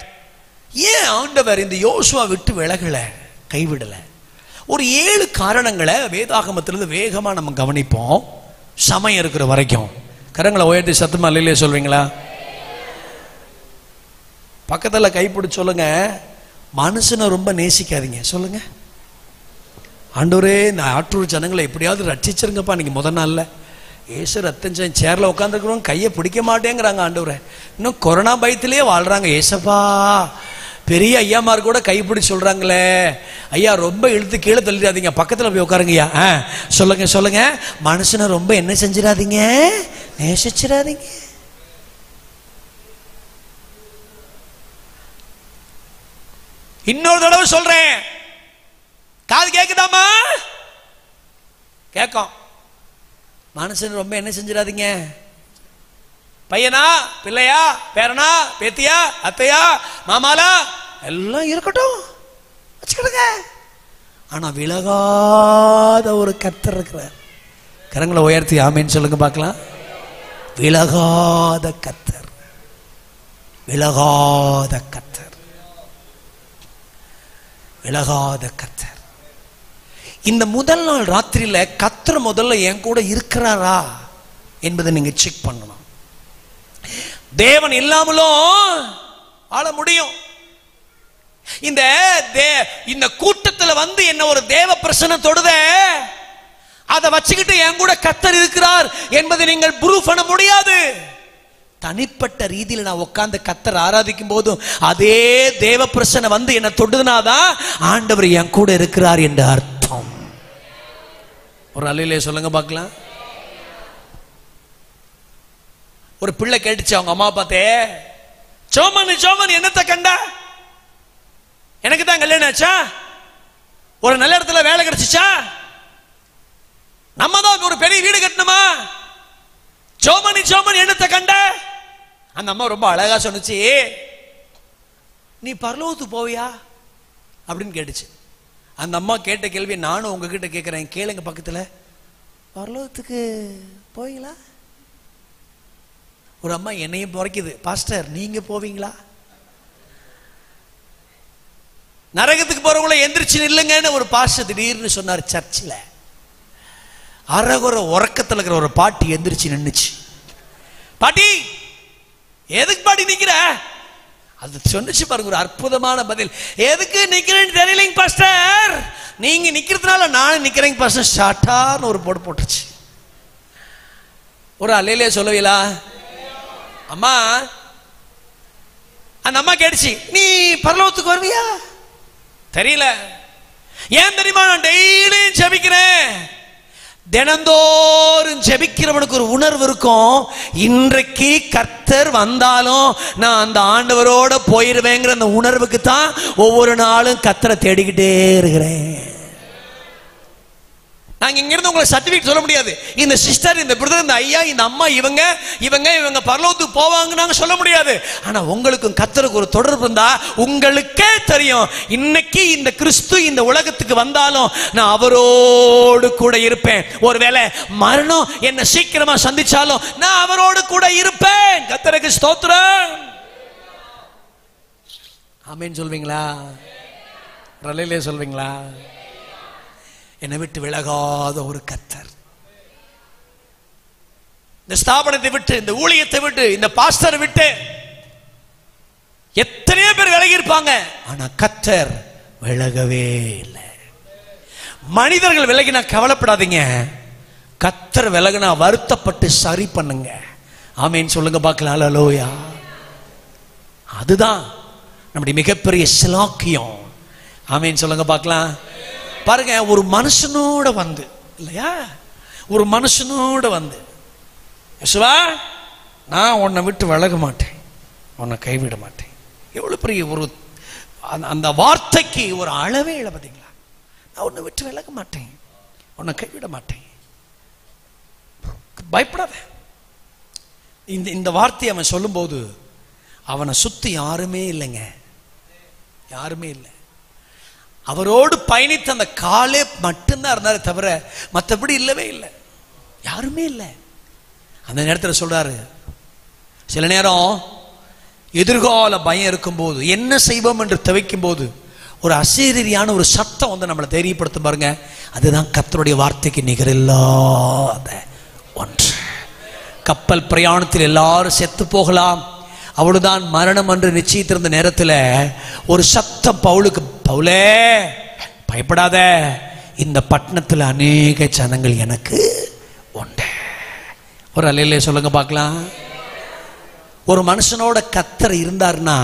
ஏன் ஆண்டவர் இந்த யோசுவா விட்டு விலகல, கைவிடல? ஒரு 7 காரணங்களை வேதாகமத்திலிருந்து வேகமா நம்ம கவனிப்போம், சமயம் இருக்கிற வரைக்கும். கரங்களை உயர்த்தி சத்தமா இல்லையே சொல்வீங்களா? பக்கத்தில் கைப்பிடி சொல்லுங்க, மனுஷனை ரொம்ப நேசிக்காதீங்க. சொல்லுங்க, ஆண்டவரே இந்த ஆற்றூர் ஜனங்களை எப்படியாவது ரட்சிச்சிருங்கப்பா. இன்னைக்கு முதல் நாள்ல ஏசு ரத்தம் சேர்ல உட்காந்துருக்கிறோம், கையை பிடிக்க மாட்டேங்கிறாங்க. ஆண்டவரே, இன்னும் கொரோனா பயத்திலேயே வாழ்றாங்க. ஏசப்பா, பெரிய ஐயாமார் கூட கைப்பிடி சொல்றாங்களே, ஐயா ரொம்ப இழுத்து கீழே தள்ளிடாதீங்க, பக்கத்தில் போய் உட்காருங்கய்யா. சொல்லுங்க சொல்லுங்க, மனுஷனை ரொம்ப என்ன செஞ்சிடாதீங்க, நேசிச்சிடாதீங்க. இன்னொரு தடவை சொல்றேன், காது கேக்குதாமா? கேட்கும். மனுஷன் ரொம்ப என்ன செஞ்சிடாதீங்க. பையனா, பிள்ளையா, பேரனா, பேத்தியா, அத்தையா, மாமாலா எல்லாம் இருக்கட்டும், வச்சுக்கிடுங்க. ஆனா விலகாத ஒரு கர்த்தர் இருக்கிறார். கரங்களை உயர்த்தி ஆமேன்னு சொல்லுங்க பார்க்கலாம். விலகாத கர்த்தர், விலகாத கர்த்தர், விலகாத கர்த்தர். இந்த முதல் நாள் ராத்திரியில கர்த்தர் முதல்ல என் கூட இருக்கிறாரா என்பதை நீங்க செக் பண்ணணும். தேவன் இல்லாமலும் ஆள முடியும். இந்த கூட்டத்தில் வந்து என்ன ஒரு தேவ பிரசன்னம் தொடுத, அதை வச்சுக்கிட்டு என் கூட கர்த்தர் இருக்கிறார் என்பதை நீங்கள் ப்ரூஃப் பண்ண முடியாது. தனிப்பட்ட ரீதியில் நான் உட்கார்ந்து கர்த்தர் ஆராதிக்கும் போதும் அதே தேவ பிரசன்னம் வந்து என்ன தொடுதுனாதான் ஆண்டவர் என் கூட இருக்கிறார் என்ற அர்த்தம். ஒரு அல்லேலூயா சொல்லுங்க பார்க்கலாம். ஒரு பிள்ளை கேட்டுச்சு அவங்க அம்மா பார்த்தே, சோமன் என்னத்தை கண்டா? எனக்கு தான் கல்யாணம் ஆச்சா? ஒரு நல்ல இடத்துல வேலை கிடைச்சிச்சா? நம்ம தான் ஒரு பெரிய வீடு கட்டணுமா? சோமன் என்னத்தை கண்ட? அந்த அம்மா ரொம்ப அழகா சொன்னுச்சு, நீ பரலோகத்துக்கு போவியா அப்படின்னு கேட்டுச்சு. அந்த அம்மா கேட்ட கேள்வி நானும் உங்ககிட்ட கேட்கிறேன், கேளுங்க பக்கத்துல. பரலோகத்துக்கு போவீங்களா? ஒரு அம்மா என்னையும் பிறக்குது, பாஸ்டர் நீங்க போவீங்களா? நரகத்துக்கு போறவங்கள எந்திரிச்சு நில்லுங்கன்னு ஒரு பாஸ்டர் திடீர்னு சொன்னார் சர்ச்சில். அரகுற உறக்கத்தில் இருக்கிற ஒரு பாட்டி எந்திரிச்சு நின்னுச்சு. பாட்டி எதுக்கு பாட்டி நிக்கிற? அது சொன்னிச்சு பாருங்க ஒரு அற்புதமான பதில். எதுக்கு நிக்கிறேன்னு தெரியலைங்க பாஸ்டர், நீங்க நிக்கிறதுனால நானும் நிக்கிறேங்க பாஸ்டர். ஷாட்டான்னு ஒரு போடு போட்டுச்சு. ஒரு அல்லேலூயா சொல்லுவீங்களா? அம்மா, அந்த அம்மா கேட்டுச்சு, நீ பரலோகத்துக்கு வருவியா? தெரியல. ஏன் தெரியுமா? நான் டெய்லியும் ஜெபிக்கிறேன். தினந்தோறும் ஜெபிக்கிறவனுக்கு ஒரு உணர்வு இருக்கும், இன்றைக்கு கர்த்தர் வந்தாலும் நான் அந்த ஆண்டவரோட போயிருவேங்கிற அந்த உணர்வுக்கு தான் ஒவ்வொரு நாளும் கர்த்தரை தேடிக்கிட்டே இருக்கிறேன். நாங்க இங்க இருந்து உங்களுக்கு சர்டிபிகேட் சொல்ல முடியாது, இந்த சிஸ்டர், இந்த பிரதர், இந்த ஐயா, இந்த அம்மா இவங்க இவங்க இவங்க பரலோகத்துக்கு போவாங்க நாங்க சொல்ல முடியாது. ஆனா உங்களுக்கும் கர்த்தருக்கு ஒரு தொடர்பு இருந்தா உங்களுக்கே தெரியும், இன்னைக்கு இந்த கிறிஸ்து இந்த உலகத்துக்கு வந்தாலும் நான் அவரோடு கூட இருப்பேன். ஒருவேளை மரணம் என்ன சீக்கிரமா சந்திச்சாலும் நான் அவரோடு கூட இருப்பேன். கர்த்தருக்கு ஸ்தோத்திரம். ஆமென் சொல்வீங்களா? ரலையிலே சொல்வீங்களா? என்னை விட்டு விலகாத ஒரு கர்த்தர், இந்த ஸ்தாபனத்தை விட்டு, இந்த ஊழியத்தை விட்டு, இந்த பாஸ்டரை விட்டு எத்தனையோ பேர் விலகி இருப்பாங்க, ஆனா கர்த்தர் விலகவே இல்லை. மனிதர்கள் விலகினா கவலைப்படாதீங்க, கர்த்தர் விலகினா வருத்தப்பட்டு சரி பண்ணுங்க. ஆமேன் சொல்லுங்க பார்க்கலாம். அல்லேலூயா. அதுதான் நம்முடைய மிகப்பெரிய சிலாக்கியம். ஆமேன் சொல்லுங்க பார்க்கலாம். பாருங்க, ஒரு மனுஷனோட வந்து இல்லையா, ஒரு மனுஷனோட வந்து, யேசுவா நான் உன்னை விட்டு விலக மாட்டேன், உன்னை கைவிட மாட்டேன். எவ்வளவு பெரிய ஒரு அந்த வார்த்தைக்கு ஒரு அளவே இல்லை பார்த்தீங்களா? நான் உன்னை விட்டு விலக மாட்டேன், உன்னை கைவிட மாட்டேன். பயப்படாத. இந்த வார்த்தையை அவன் சொல்லும்போது அவனை சுத்தி யாருமே இல்லைங்க, யாருமே இல்லை. அவரோடு பயணித்த அந்த காலே மட்டும்தான் இருந்தாரு தவிர மற்றபடி இல்லவே இல்லை, யாருமே இல்லை. அந்த நேரத்தில் சொல்றாரு, சில நேரம் எதிர்கால பயம் இருக்கும்போது, என்ன செய்வோம் என்று தவிக்கும் போது ஒரு அசரீரியான ஒரு சத்தம் வந்து நம்மளை தெரியப்படுத்தும் பாருங்க. அதுதான் கர்த்தருடைய வார்த்தைக்கு நிகரில்லாத ஒன்று. கப்பல் பிரயாணத்தில் எல்லாரும் செத்து போகலாம், அவ்வளவுதான் மரணம் என்று நிச்சயித்திருந்த நேரத்தில் ஒரு சத்தம் பவுலுக்கு, பவுலே பயப்படாத, இந்த பட்டணத்தில் அநேக ஜனங்கள் எனக்கு உண்டு. ஒரு அல்லேலூயா சொல்லுங்க பார்க்கலாம். ஒரு மனுஷனோட கர்த்தர் இருந்தார்னா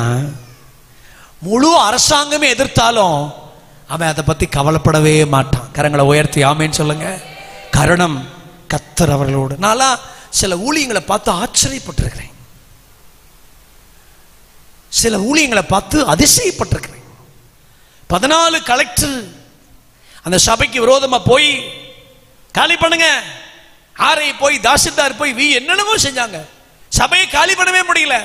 முழு அரசாங்கமே எதிர்த்தாலும் அவன் அதை பத்தி கவலைப்படவே மாட்டான். கரங்களை உயர்த்தி ஆமேன்னு சொல்லுங்க. காரணம் கர்த்தர் அவர்களோடு. நான் சில ஊழியங்களை பார்த்து ஆச்சரியப்பட்டிருக்கிறேன், சில ஊழியங்களை பார்த்து அதிசயப்பட்டிருக்கிறேன். 14 கலெக்டர் அந்த சபைக்கு விரோதமா போய் காலி பண்ணுங்க, ஆரை போய் தாசில்தார் போய் என்னென்னமோ செஞ்சாங்க, சபையை காலி பண்ணவே முடியல.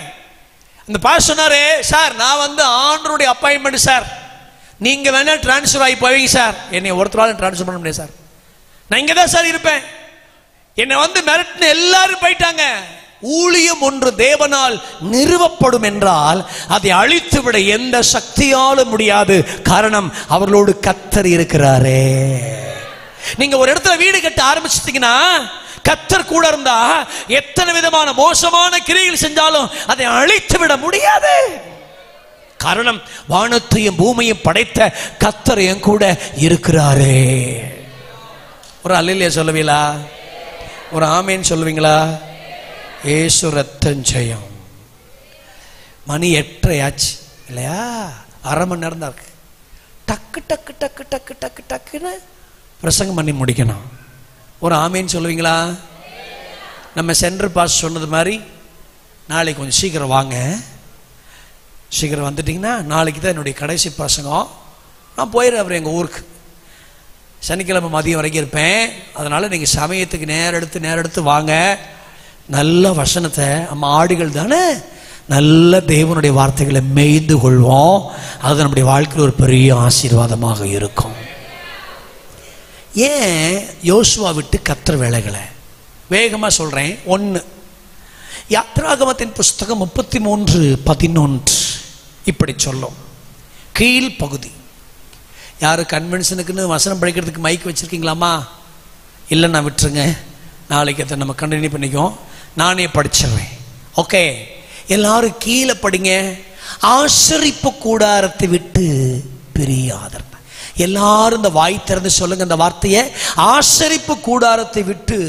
அந்த பாஸ் சொன்னாரு, சார் நான் வந்து ஆண்டருடைய அப்பாயின்மெண்ட் சார், நீங்க வேணா டிரான்ஸ்ஃபர் ஆகி போவீங்க சார், என்னை ஒருத்தராலும் டிரான்ஸ்ஃபர் பண்ண முடியாது சார், நான் இங்க தான் சார் இருப்பேன். என்னை வந்து மிரட்டின எல்லாரும் போயிட்டாங்க. ஊழியம் ஒன்று தேவனால் நிறுவப்படும் என்றால் அதை அழித்துவிட எந்த சக்தியாலும் முடியாது. காரணம் அவர்களோடு கர்த்தர் இருக்கிறாரே. நீங்க ஒரு இடத்துல வீடு கட்ட ஆரம்பிச்சிட்டீங்கன்னா கர்த்தர் கூட இருந்தா எத்தனை விதமான மோசமான கிரியைகள் செஞ்சாலும் அதை அழித்து விட முடியாது. காரணம் வானத்தையும் பூமியையும் படைத்த கர்த்தர் என் கூட இருக்கிறாரே. ஒரு அல்லேலூயா சொல்லுவீங்களா? ஒரு ஆமேன் சொல்லுவீங்களா? இயேசு ரத்தம் ஜெயம். மணி 8:30 இல்லையா? அரை மணி நேரம் தான் இருக்கு. டக்கு டக்கு டக்கு டக்கு டக்கு டக்குன்னு பிரசங்கம் பண்ணி முடிக்கணும். ஒரு ஆமேன்னு சொல்லுவீங்களா? நம்ம சென்ட்ரல் பாஸ் சொன்னது மாதிரி நாளைக்கு கொஞ்சம் சீக்கிரம் வாங்க. சீக்கிரம் வந்துட்டிங்கன்னா நாளைக்கு தான் என்னுடைய கடைசி பிரசங்கம். நான் போயிடுறேன் அப்புறம் எங்கள் ஊருக்கு. சனிக்கிழமை மதியம் வரைக்கும் இருப்பேன். அதனால் நீங்கள் சமயத்துக்கு நேரம் எடுத்து வாங்க. நல்ல வசனத்தை, நம்ம ஆடுகள் தானே, நல்ல தேவனுடைய வார்த்தைகளை மேய்ந்து கொள்வோம். அது நம்முடைய வாழ்க்கையில் ஒரு பெரிய ஆசீர்வாதமாக இருக்கும். ஏன் யோசுவா விட்டு கர்த்தர் விலகலை? வேகமாக சொல்கிறேன். 1 யாத்ராகமத்தின் புஸ்தகம் 33:11 இப்படி சொல்லும். கீழ் பகுதி. யாரு கன்வென்ஷனுக்குன்னு வசனம் படிக்கிறதுக்கு மைக் வச்சுருக்கீங்களாமா? இல்லைன்னா விட்டுருங்க, நாளைக்கு அதை நம்ம கண்டினியூ பண்ணிக்குவோம். நானே படிச்சிடுறேன். ஓகே, எல்லாரும் கீழே படிங்க. ஆசரிப்பு கூடாரத்தை விட்டு பிரியாதர். எல்லாரும் இந்த வாய் திறந்து சொல்லுங்க இந்த வார்த்தையை. ஆசரிப்பு கூடாரத்தை விட்டு.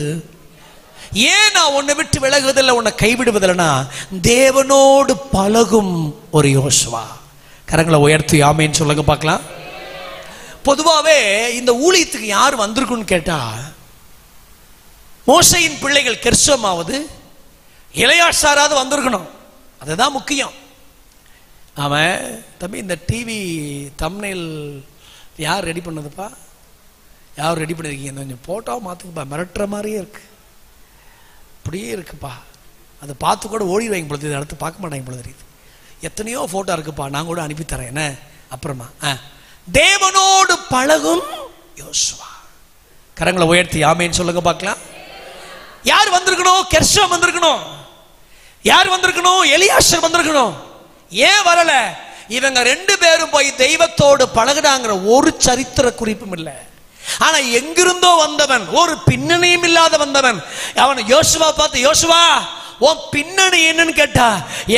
ஏன் நான் உன்னை விட்டு விலகுவதில்லை, உன்னை கைவிடுவதில்லைன்னா தேவனோடு பழகும் ஒரு யோசுவா. கரங்களை உயர்த்தி ஆமேன்னு சொல்லுங்க பார்க்கலாம். பொதுவாகவே இந்த ஊழியத்துக்கு யார் வந்திருக்குன்னு கேட்டா, மோசையின் பிள்ளைகள் கெர்சோமாவது எலெயாசாராவது வந்திருக்கணும். அதுதான் முக்கியம். அவன் தம்பி இந்த டிவி தம்ப்நெயில் யார் ரெடி பண்ணதுப்பா? யார் ரெடி பண்ணிருக்கீங்க? கொஞ்சம் போட்டோவை மாற்றுக்குப்பா, மிரட்டுற மாதிரியே இருக்கு, அப்படியே இருக்குப்பா. அதை பார்த்து கூட ஓடிடுவாங்க பொழுது, அடுத்து பார்க்க மாட்டாங்க பொழுது தெரியுது. எத்தனையோ ஃபோட்டோ இருக்குப்பா, நான் கூட அனுப்பித்தரேன் என்ன அப்புறமா. தேவனோடு பழகும் யோசுவா. கரங்களை உயர்த்தி ஆமேன்னு சொல்லுங்க பார்க்கலாம். யார் வந்திருக்கணும்? கெர்சோம் வந்திருக்கணும். யார் வந்திருக்கணும்? எலியாசர் வந்திருக்கணும். ஏன் வரல? இவங்க 2 பேரும் போய் தெய்வத்தோடு பழகுனாங்கிற ஒரு சரித்திர குறிப்பும் இல்லை. ஆனா எங்கிருந்தோ வந்தவன், ஒரு பின்னணியும் இல்லாத வந்தவன், அவன் யோசுவா பார்த்து, யோசுவா உன் பின்னணி என்னன்னு கேட்டா,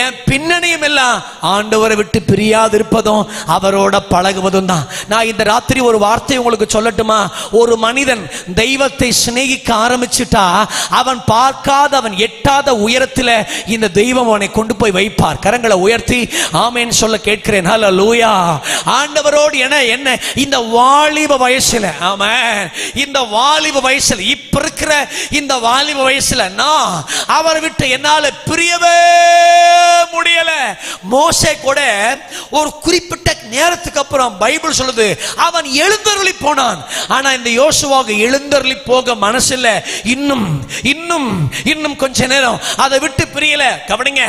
என் பின்னணியும் எல்லாம் ஆண்டவரை விட்டு பிரியாது இருப்பதும் அவரோட பழகுவதும் தான். நான் இந்த ராத்திரி ஒரு வார்த்தை உங்களுக்கு சொல்லட்டுமா? ஒரு மனிதன் தெய்வத்தை சிநேகிக்க ஆரம்பிச்சுட்டா, அவன் பார்க்காத, அவன் எட்டாத உயரத்தில் இந்த தெய்வம் அவனை கொண்டு போய் வைப்பார். கரங்களை உயர்த்தி ஆமேன்னு சொல்ல கேட்கிறேன். ஹல்லேலூயா. ஆண்டவரோடு என்ன இந்த வாலிப வயசுல, ஆமென், இந்த வாலிப வயசுல, இப்ப இருக்கிற இந்த வாலிப வயசுல நான் அவரை விட்டு என்னால பிரியவே முடியல. மோசே கூட ஒரு குறிப்பிட்ட நேரத்துக்கு அப்புறம் பைபிள் சொல்லுது அவன் எழுந்தருளி போனான். ஆனா இந்த யோசுவாவுக்கு எழுந்தருளி போக மனசில்ல. இன்னும் இன்னும் இன்னும் கொஞ்ச நேரம் அதை விட்டு பிரியல. கவனிங்க,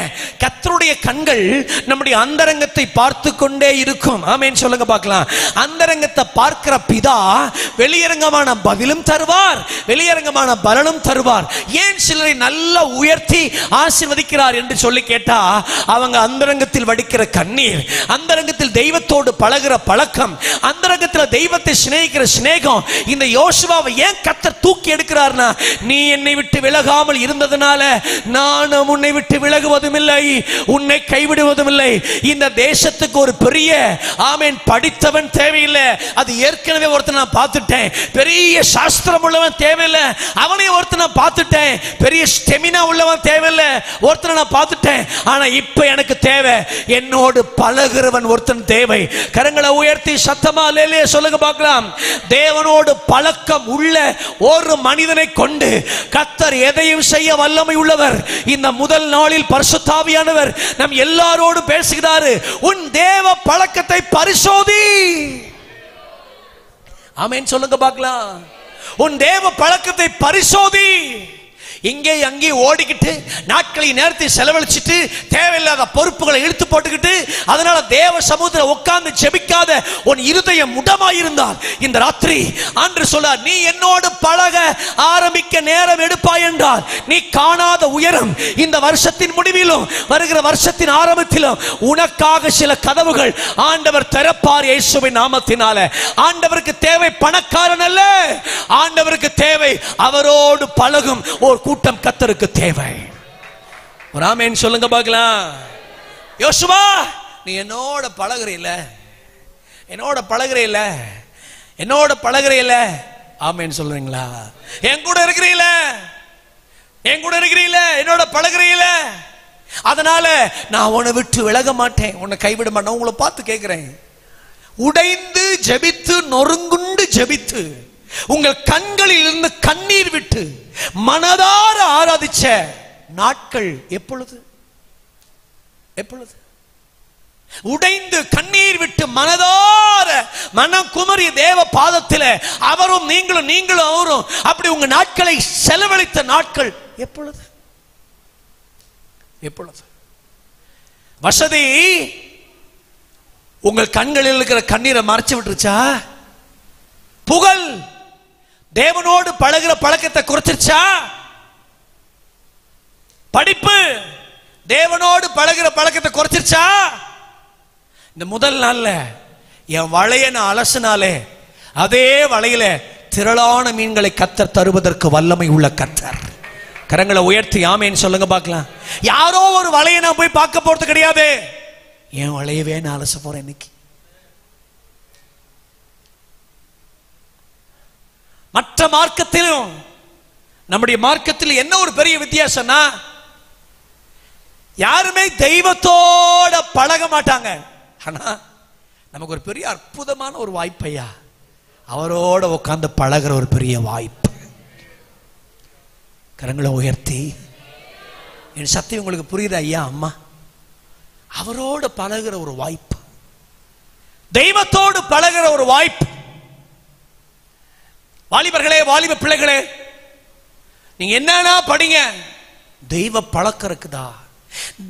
கர்த்தருடைய கண்கள் நம்முடைய அந்தரங்கத்தை பார்த்து கொண்டே இருக்கும். ஆமென் சொல்லுங்க பார்க்கலாம். அந்தரங்கத்தை பார்க்கிற பிதா வெளியரங்கமான பதிலும் தருவார், வெளியரங்கமான பலனும் தருவார். ஏன் சிலரை நல்லா உயர்த்தி ஆசீர்வதிக்கிறார் என்று சொல்லி கேட்டா, அவங்க அந்தரங்கத்தில் வடிக்கிற கண்ணீர், அந்தரங்கத்தில் தெய்வத்தோடு பழகுற பழக்கம், அந்தரங்கத்தில் தெய்வத்தை சிநேகிக்கிற சிநேகம். இந்த யோசுவாவை ஏன் கர்த்தர் தூக்கி எடுக்கிறார்னா, நீ என்னை விட்டு விலகாமல் இருந்ததனால நானும் உன்னை விட்டு விலகுவதும் இல்லை, உன்னை கைவிடுவதும் இல்லை. இந்த தேசத்துக்கு ஒரு பெரிய ஆமென் படித்தவன் தேவையில்லை, அது ஏற்கனவே ஒருத்தர் நான் பார்த்துட்டேன். பெரிய சாஸ்திரம் உள்ளவன் தேவையில்லை, அவனை ஒருத்தர் நான் பார்த்துட்டேன். பெரிய ஸ்டெமினா உள்ளவன் தேவையில்லை, ஒருத்தர் நான் பார்த்துட்டேன். ஆனா இப்ப எனக்கு தேவை, என்னோடு பழகுறவன் ஒருத்தன் தேவை. கரங்களை உயர்த்தி சத்தமா அல்லேலூயா சொல்லுங்க பார்க்கலாம். தேவனோடு பழக்கம் உள்ள ஒரு மனிதனை கொண்டு கர்த்தர் எதையும் செய்ய வல்லமை உள்ளவர். இந்த முதல் நாளில் பரிசுத்த ஆவியானவர் நம் எல்லாரோடு பேசுகிறாரு. உன் தேவ பழக்கத்தை பரிசோதி. ஆமென் சொல்லுங்க பார்க்கலாம். உன் தேவ பழக்கத்தை பரிசோதி. இங்கே அங்கே ஓடிக்கிட்டு நாட்களை நேரத்தை செலவழிச்சிட்டு தேவையில்லாத பொறுப்புகளை இழுத்து போட்டுக்கிட்டு அதனால தேவ சமூகத்தில் உட்கார்ந்து ஜெபிக்காத உன் இருதயம் முடமாயிருந்தால் இந்த ராத்திரி ஆண்டவர் சொல்றார், நீ என்னோடு பழக ஆரம்பிக்க நேரம் எடுப்பாய் என்றால் நீ காணாத உயரம் இந்த வருஷத்தின் முடிவிலும் வருகிற வருஷத்தின் ஆரம்பத்திலும் உனக்காக சில கதவுகள் ஆண்டவர் திறப்பார் இயேசுவின் நாமத்தினால. ஆண்டவருக்கு தேவை பணக்காரன் அல்ல, ஆண்டவருக்கு தேவை அவரோடு பழகும் ஒரு கூட்டம் கர்த்தருக்கு தேவை. ஒரு ஆமென் சொல்லுங்க பார்க்கலாம். யோசுவா, நீ என்னோட பழகுறீல, என்னோட பழகுறீல, என்னோட பழகுறீல, ஆமென் சொல்றீங்களா? என் கூட இருக்கிறீங்கள, என் கூட இருக்கிறீங்கள, என்னோட பழகுறீங்கள, அதனால நான் உன்னை விட்டு விலக மாட்டேன், உன்னை கைவிட மாட்டேன். உங்களை பார்த்து கேட்கிறேன், உடைந்து ஜெபித்து நொறுங்குண்டு ஜெபித்து உங்கள் கண்களில் இருந்து கண்ணீர் விட்டு மனதார ஆராதிச்ச நாட்கள் எப்பொழுது? எப்பொழுது? உடைந்து கண்ணீர் விட்டு மனதார மனம் குமரி தேவ பாதத்தில் அவரும் நீங்களும் நீங்களும் அவரும் அப்படி உங்க நாட்களை செலவழித்த நாட்கள் எப்பொழுது? எப்பொழுது? வசதி உங்கள் கண்களில் இருக்கிற கண்ணீரை மறைச்சு விட்டுருச்சா? புகழ் தேவனோடு பழகுற பழக்கத்தை குறைச்சிருச்சா? படிப்பு தேவனோடு பழகுற பழக்கத்தை குறைச்சிருச்சா? இந்த முதல் நாள்ல என் வளைய நான் அலசினாலே அதே வளையில திரளான மீன்களை கர்த்தர் தருவதற்கு வல்லமை உள்ள கர்த்தர். கரங்களை உயர்த்தி ஆமேன்னு சொல்லுங்க பார்க்கலாம். யாரோ ஒரு வளைய நான் போய் பார்க்க போறது கிடையாது, என் வளையவே நான் அலச போறேன் இன்னைக்கு. மற்ற மார்க்கத்திலும் நம்முடைய மார்க்கத்தில் என்ன ஒரு பெரிய வித்தியாசம்னா, யாருமே தெய்வத்தோட பழக மாட்டாங்க. ஆனா நமக்கு ஒரு பெரிய அற்புதமான ஒரு வாய்ப்பையா, அவரோட உட்கார்ந்து பழகிற ஒரு பெரிய வாய்ப்பு. கரங்களை உயர்த்தி என் சத்தியம் உங்களுக்கு புரியுதா ஐயா அம்மா? அவரோட பழகிற ஒரு வாய்ப்பு, தெய்வத்தோடு பழகிற ஒரு வாய்ப்பு. வாலிபர்களே, வாலிப பிள்ளைகளே, நீங்க என்னன்னா படிங்க, தெய்வ பழக்கம் இருக்குதா?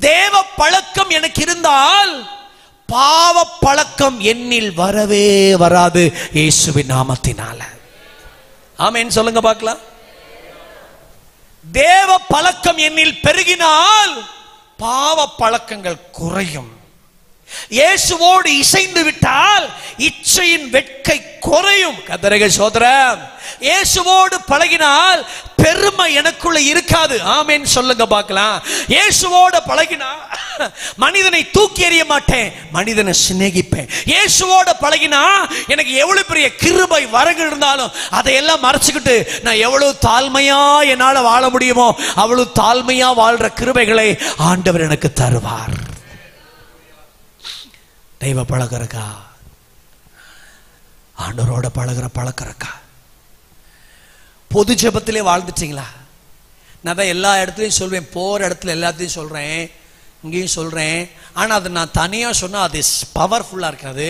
தேவ பழக்கம் எனக்கு இருந்தால் பாவ பழக்கம் என்னில் வரவே வராது இயேசுவின் நாமத்தினால. ஆமென் சொல்லுங்க பார்க்கலாம். தேவ பழக்கம் என்னில் பெருகினால் பாவ பழக்கங்கள் குறையும். இயேசுவோடு இசைந்து விட்டால் இச்சையின் வெட்கை குறையும். கர்த்தரே சோதரம். இயேசுவோடு பழகினால் பெருமை எனக்குள்ள இருக்காது. ஆமென் சொல்லுங்க பார்க்கலாம். இயேசுவோடு பழகினா மனிதனை தூக்கி எறிய மாட்டேன், மனிதனை சிநேகிப்பேன். இயேசுவோடு பழகினா எனக்கு எவ்வளவு பெரிய கிருபை வரங்கள் இருந்தாலும் அதையெல்லாம் மறைச்சுக்கிட்டு நான் எவ்வளவு தாழ்மையா என்னால வாழ முடியுமோ அவ்வளவு தாழ்மையா வாழ்ற கிருபைகளை ஆண்டவர் எனக்கு தருவார். தெய்வ பழகிறக்கா, ஆண்டவரோட பழகிற பழக்கிறக்கா. பொது ஜெபத்திலே வாழ்ந்துட்டீங்களா? நான் தான் எல்லா இடத்துலையும் சொல்வேன், போகிற இடத்துல எல்லாத்தையும் சொல்கிறேன், இங்கேயும் சொல்கிறேன். ஆனால் அது நான் தனியாக சொன்னால் அது பவர்ஃபுல்லாக இருக்காது.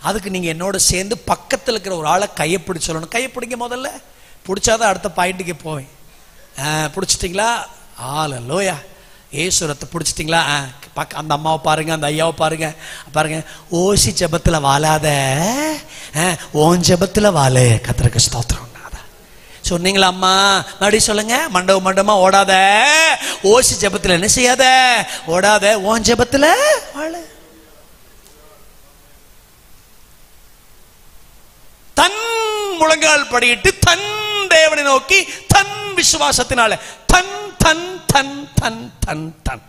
அதுக்கு நீங்கள் என்னோட சேர்ந்து பக்கத்தில் இருக்கிற ஒரு ஆளை கையை பிடிச்சி சொல்லணும். கையை பிடிங்க, முதல்ல பிடிச்சாதான் அடுத்த பாயிண்ட்டுக்கு போவேன். பிடிச்சிட்டிங்களா? ஹல்லேலூயா. ஏசுரத்தை பிடிச்சிட்டிங்களா? அந்த அம்மாவை பாருங்க, அந்த ஐயாவை பாருங்க. பாருங்க, ஓசி ஜபத்தில் வாழாத, ஓன் ஜபத்தில் வாழு. கர்த்தருக்கு ஸ்தோத்திரம். சொன்னீங்களா அம்மா? மறுபடியும் சொல்லுங்க. மண்டபம் மண்டபமா ஓடாத, ஓசி ஜபத்தில் என்ன செய்யாத, ஓடாத, ஓன் ஜபத்தில் வாழு. தன் முழங்கால் படியிட்டு தன் தேவனை நோக்கி தன் விசுவாசத்தினால தன் தன் தன் தன் தன் தன்.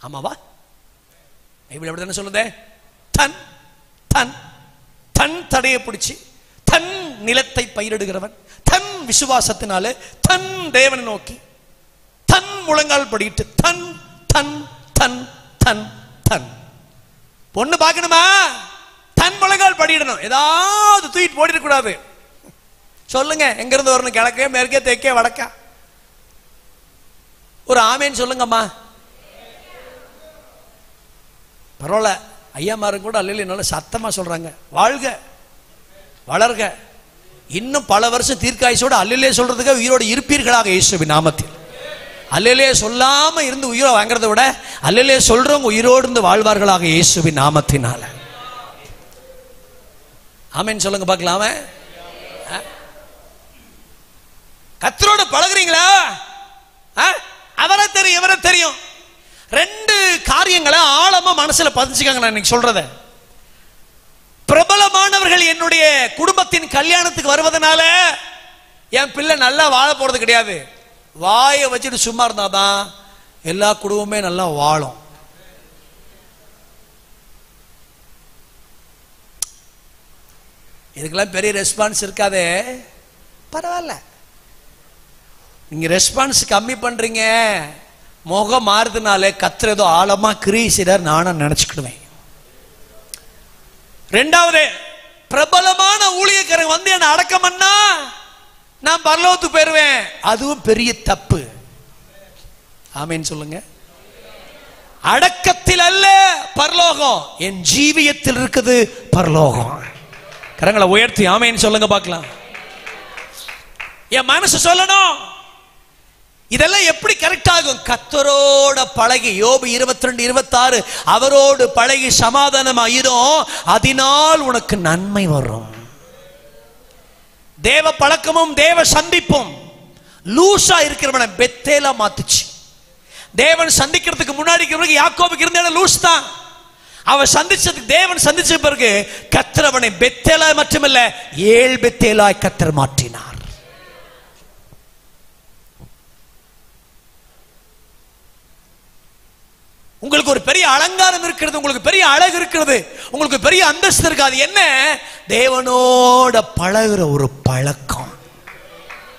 ஆமாவா? பைபிள் எப்படி தானே சொல்லுதே? தன் தன் தன் தடையை பிடிச்சி தன் நிலத்தை பயிரிடுகிறவன் தன் விசுவாசத்தினால தன் தேவனை நோக்கி தன் முழங்கால் படிட்டு தன் தன் தன் தன் தன். பொண்ணு பார்க்கணுமா? தன் முழங்கால் படிடணும். ஏதாவது தூக்கிட்டு போயிட கூடாது. சொல்லுங்க, எங்க இருந்து வரணும்? கிழக்கே, மேற்கே, தெற்கே, வடக்கா? ஒரு ஆமேன் சொல்லுங்கம்மா. பரவாயில்ல, ஐயாமாரும் கூட அல்ல நல்ல சத்தமா சொல்றாங்க. வாழ்க, வளர்க, இன்னும் பல வருஷம் தீர்க்காயுசோடு அல்லலே சொல்றதுக்கு உயிரோடு இருப்பீர்களாக இயேசுவின் நாமத்தில். அல்லலே சொல்லாம இருந்து உயிரை வாங்குறத விட அல்லலே சொல்றவங்க உயிரோடு இருந்து வாழ்வார்களாக இயேசுவின் நாமத்தினால. ஆமென் சொல்லுங்க பார்க்கலாம். கர்த்தரோட பழகுறீங்களா? அவரை தெரியும், இவரை தெரியும். ரெண்டு காரியங்களை ஆழமா மனசுல பதிச்சுக்காங்க. நான் இன்னைக்கு சொல்றத, பிரபலமானவர்கள் என்னுடைய குடும்பத்தின் கல்யாணத்துக்கு வருவதனால என் பிள்ளை நல்லா வாழ போறது கிடையாது. வாயை வச்சுட்டு சும்மா இருந்தாதான் எல்லா குடும்பமே நல்லா வாழும். இதுக்கெல்லாம் பெரிய ரெஸ்பான்ஸ் இருக்காதே. பரவாயில்ல. நீங்க ரெஸ்பான்ஸ் கம்மி பண்றீங்க, முகம் மாறுதுனாலே கர்த்தர் ஏதோ ஆழமா கிரியை செய்றார் நானும் நினைச்சுக்கிடுவேன். ரெண்டாவது, பிரபலமான ஊழியக்காரங்க வந்து என்ன அடக்கம் பண்ணா நான் பரலோகத்துக்கு போயிருவேன், அதுவும் பெரிய தப்பு. ஆமேன் சொல்லுங்க. அடக்கத்தில் அல்ல பரலோகம், என் ஜீவியத்தில் இருக்குது பரலோகம். கரங்களை உயர்த்தி ஆமேன் சொல்லுங்க பார்க்கலாம். என் மனசு சொல்லணும். இதெல்லாம் எப்படி கரெக்ட் ஆகும்? கர்த்தரோட பழகி, யோபு 22:26, அவரோடு பழகி சமாதானமாயிரும், அதனால் உனக்கு நன்மை வரும். தேவ பழக்கமும் தேவ சந்திப்பும் லூசா இருக்கிறவனை பெத்தேலா மாத்துச்சு. தேவன் சந்திக்கிறதுக்கு முன்னாடி யாக்கோபுக்கு இருந்த லூஸ் தான். அவன் சந்திச்சதுக்கு தேவன் சந்திச்ச பிறகு கர்த்தர் அவனை பெத்தேலாய் மட்டுமல்ல ஏழு பெத்தேலாய் கர்த்தர் மாற்றினார். உங்களுக்கு ஒரு பெரிய அலங்காரம் இருக்கிறது, உங்களுக்கு பெரிய அழகு இருக்கிறது, உங்களுக்கு பெரிய அந்தஸ்து இருக்காது. என்ன? தேவனோட பழகுற ஒரு பழக்கம்.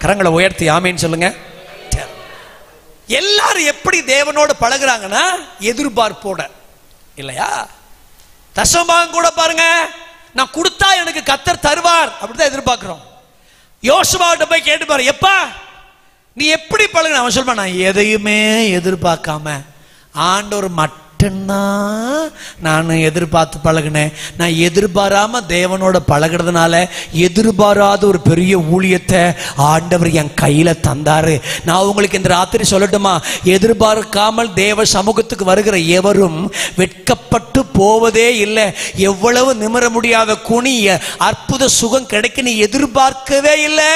கரங்களை உயர்த்தி ஆமேன்னு சொல்லுங்க. எல்லாரும் எப்படி தேவனோட பழகுறாங்கன்னா எதிர்பார்ப்போட, இல்லையா? தசமபாகம் கூட பாருங்க, நான் கொடுத்தா எனக்கு கர்த்தர் தருவார் அப்படிதான் எதிர்பார்க்கிறோம். யோசுவாவிட்ட போய் கேட்டு பாரு, எப்பா நீ எப்படி பழகுன? அவன் சொல்லுவான், நான் எதையுமே எதிர்பார்க்காம ஆண்டவர் மட்டும்தான் நான் எதிர்பார்த்து பழகினேன். நான் எதிர்பாராம தேவனோட பழகிறதுனால எதிர்பாராத ஒரு பெரிய ஊழியத்தை ஆண்டவர் என் கையில தந்தாரு. நான் உங்களுக்கு இந்த ராத்திரி சொல்லட்டுமா, எதிர்பார்க்காமல் தேவ சமூகத்துக்கு வருகிற எவரும் வெட்கப்பட்டு போவதே இல்லை. எவ்வளவு நிமிர முடியாத குனிய அற்புத சுகம் கிடைக்க நீ எதிர்பார்க்கவே இல்லை.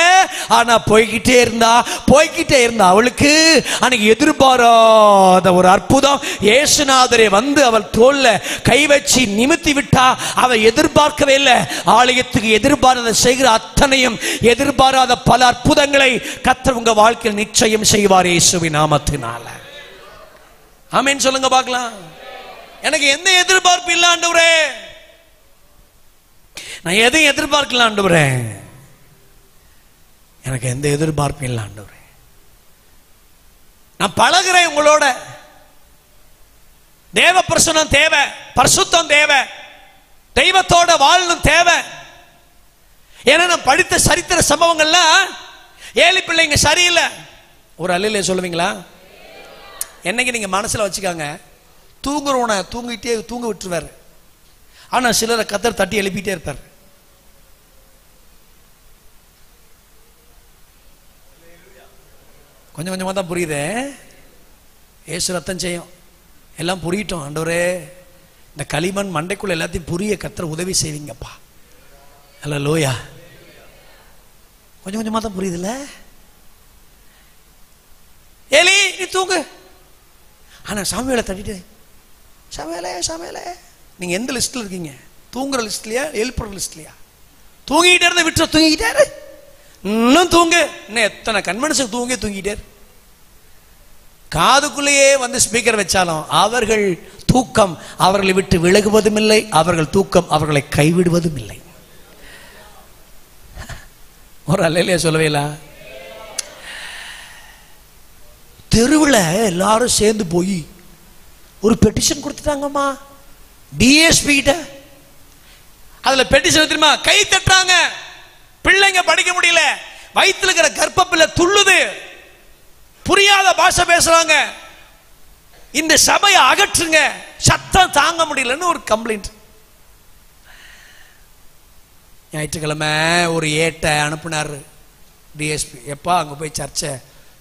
ஆனா போய்கிட்டே இருந்தா அவளுக்கு அன்னைக்கு எதிர்பாராத ஒரு அற்புதம் இயேசுநாதரே வந்து அவள் தோல்ல கை வச்சு நிமித்தி விட்டா. அவ எதிர்பார்க்கவே இல்லை. ஆலயத்துக்கு எதிர்பாராத செய்கிற அத்தனையும் எதிர்பாராத பல அற்புதங்களை கர்த்தர் உங்க வாழ்க்கையில் நிச்சயம் செய்வார் இயேசுவின் நாமத்தினால. ஆமென் சொல்லுங்க பார்க்கலாம். எனக்கு எந்த எதிர்பார்ப்பு இல்ல ஆண்டவரே, நான் எதையும் எதிர்பார்க்கல ஆண்டவரே, எனக்கு எந்த எதிர்பார்ப்பும் இல்ல ஆண்டவரே. நான் பழகுறேன் உங்களோட. தேவ பிரசன்னம் தேவை, பரிசுத்தம் தேவை, தெய்வத்தோட வாழணும் தேவை. ஏன்னா நான் படித்த சரித்திர சம்பவங்கள்லாம் ஏழு பிள்ளைங்க சரியில்லை. ஒரு அல்லையில சொல்லுவீங்களா? என்னைக்கு நீங்க மனசுல வச்சுக்காங்க, தூங்குறவனை தூங்க விட்டுருவாரு, ஆனா சிலரை கர்த்தர் தட்டி எழுப்பிட்டே இருப்பார். கொஞ்சம் கொஞ்சமா தான் புரியுது. ஏசு ரத்தம் செய்யும், எல்லாம் புரியட்டும் ஆண்டவரே. இந்த களிமண் மண்டைக்குள்ள எல்லாத்தையும் புரிய கர்த்தர் உதவி செய்வீங்கப்பா. அல்லேலூயா. கொஞ்சம் கொஞ்சமா தான் புரியுதுல்ல. ஏலி நீ தூங்கு, ஆனா சாமுவேலை தட்டிட்டு சாமுவேலே நீங்க எந்த லிஸ்ட்ல இருக்கீங்க? தூங்குற லிஸ்ட்லயா எழுப்புற லிஸ்ட்லயா? தூங்கிட்டே இருந்த விட்டு தூங்கிட்டாரு, இன்னும் தூங்கு. இன்னும் எத்தனை கண்மனுஷன் தூங்கிட்டே. காதுக்குள்ளேயே வந்து ஸ்பீக்கர் வச்சாலும் அவர்கள் தூக்கம் அவர்களை விட்டு விலகுவதும் இல்லை, அவர்கள் தூக்கம் அவர்களை கைவிடுவதும் இல்லை. ஒரு அல்லையா சொல்லவேலா? தெருவில் எல்லாரும் சேர்ந்து போய் ஒரு பெட்டிஷன் கொடுத்துட்டாங்கம்மா டிஎஸ்பி கிட்ட. அதுல பெட்டிஷன் தெரியுமா? கை தட்டுறாங்க, பிள்ளைங்க படிக்க முடியல, வயிற்றுல இருக்கிற கர்ப்ப பிள்ளை துள்ளுது, புரியாத பாஷை பேசுறாங்க, இந்த சபையை அகற்றுங்க, சத்தம் தாங்க முடியலன்னு ஒரு கம்ப்ளைண்ட். ஞாயிற்றுக்கிழமை ஒரு ஏட்டை அனுப்புனாரு டிஎஸ்பி. எப்பா அங்க போய் சர்ச்சை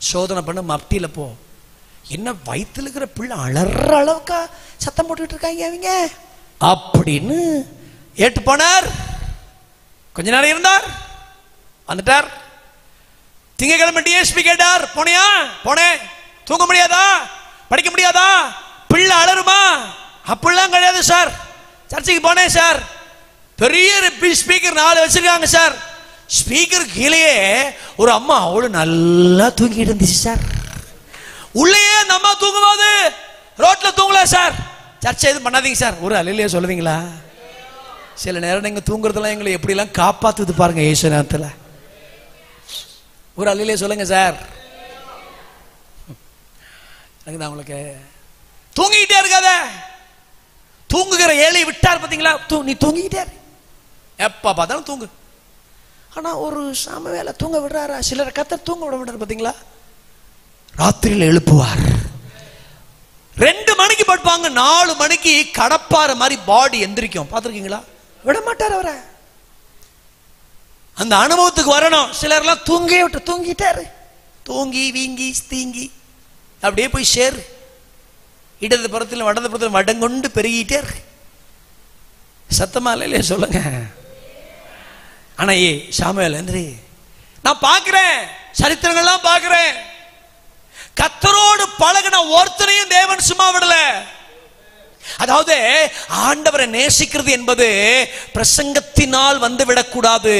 சோதனை பண்ண மப்டியில போ. என்ன வயிற்றுல இருக்கிற பிள்ளை அலற அளவுக்கா சத்தம் போட்டுட்டு இருக்காங்க அவங்க அப்படின்னு ஏட்டு போனார். கொஞ்ச நேரம் இருந்தார், வந்துட்டார். திங்கக்கிழமை டிஎஸ்பி கேட்டார், போனியா? போனேன். தூங்க முடியாதா? படிக்க முடியாதா? பிள்ளை அலருமா? அப்படிலாம் கிடையாது சார். சர்ச்சைக்கு போனேன் சார். பெரிய ஸ்பீக்கர் 4 வச்சிருக்காங்க சார். ஸ்பீக்கர் கீழே ஒரு அம்மா அவளு நல்லா தூங்கிட்டு இருந்துச்சு சார். உள்ளேயே அந்த அம்மா தூங்கும்போது ரோட்ல தூங்கல சார். சர்ச்சை எதுவும் பண்ணாதீங்க சார். ஒரு அல்லையா சொல்லுவீங்களா? சில நேரம் நீங்க தூங்குறதெல்லாம் எங்களை எப்படிலாம் காப்பாத்துது பாருங்க இயேசு நேரத்தில். ஒரு அல்லையிலே சொல்லுங்க சார். எனக்கு உங்களுக்கு தூங்கிக்கிட்டே இருக்காத. தூங்குகிற ஏழை விட்டார் பார்த்தீங்களா, நீ தூங்கிக்கிட்டே எப்ப பார்த்தாலும் தூங்கு. ஆனா ஒரு சாமுவேலை தூங்க விடுறாரா? சிலர் கர்த்தர் தூங்க விட விடுறாரு பார்த்தீங்களா? ராத்திரியில் எழுப்புவார். 2 மணிக்கு படுப்பாங்க, 4 மணிக்கு கடப்பாற மாதிரி பாடி எந்திரிக்கும். பார்த்துருக்கீங்களா? விட மாட்டார் அவரை. அந்த அனுபவத்துக்கு வரணும். சிலர்லாம் தூங்கிட்டாரு, தூங்கி வீங்கி தீங்கி அப்படியே போய் சேரு. இடது புறத்தில் வடது புறத்தில் வடங்கொண்டு பெருகிட்டே இருக்கு. சத்தமா இல்லையே சொல்லுங்க. ஆனா சாமுவேல் எந்திரி, நான் பார்க்கிறேன், சரித்திரங்கள்லாம் பார்க்கிறேன், கர்த்தரோடு பழகின ஒருத்தரையும் தேவன் சும்மா விடல. அதாவது ஆண்டவரை நேசிக்கிறது என்பது பிரசங்கத்தினால் வந்து விடக்கூடாது,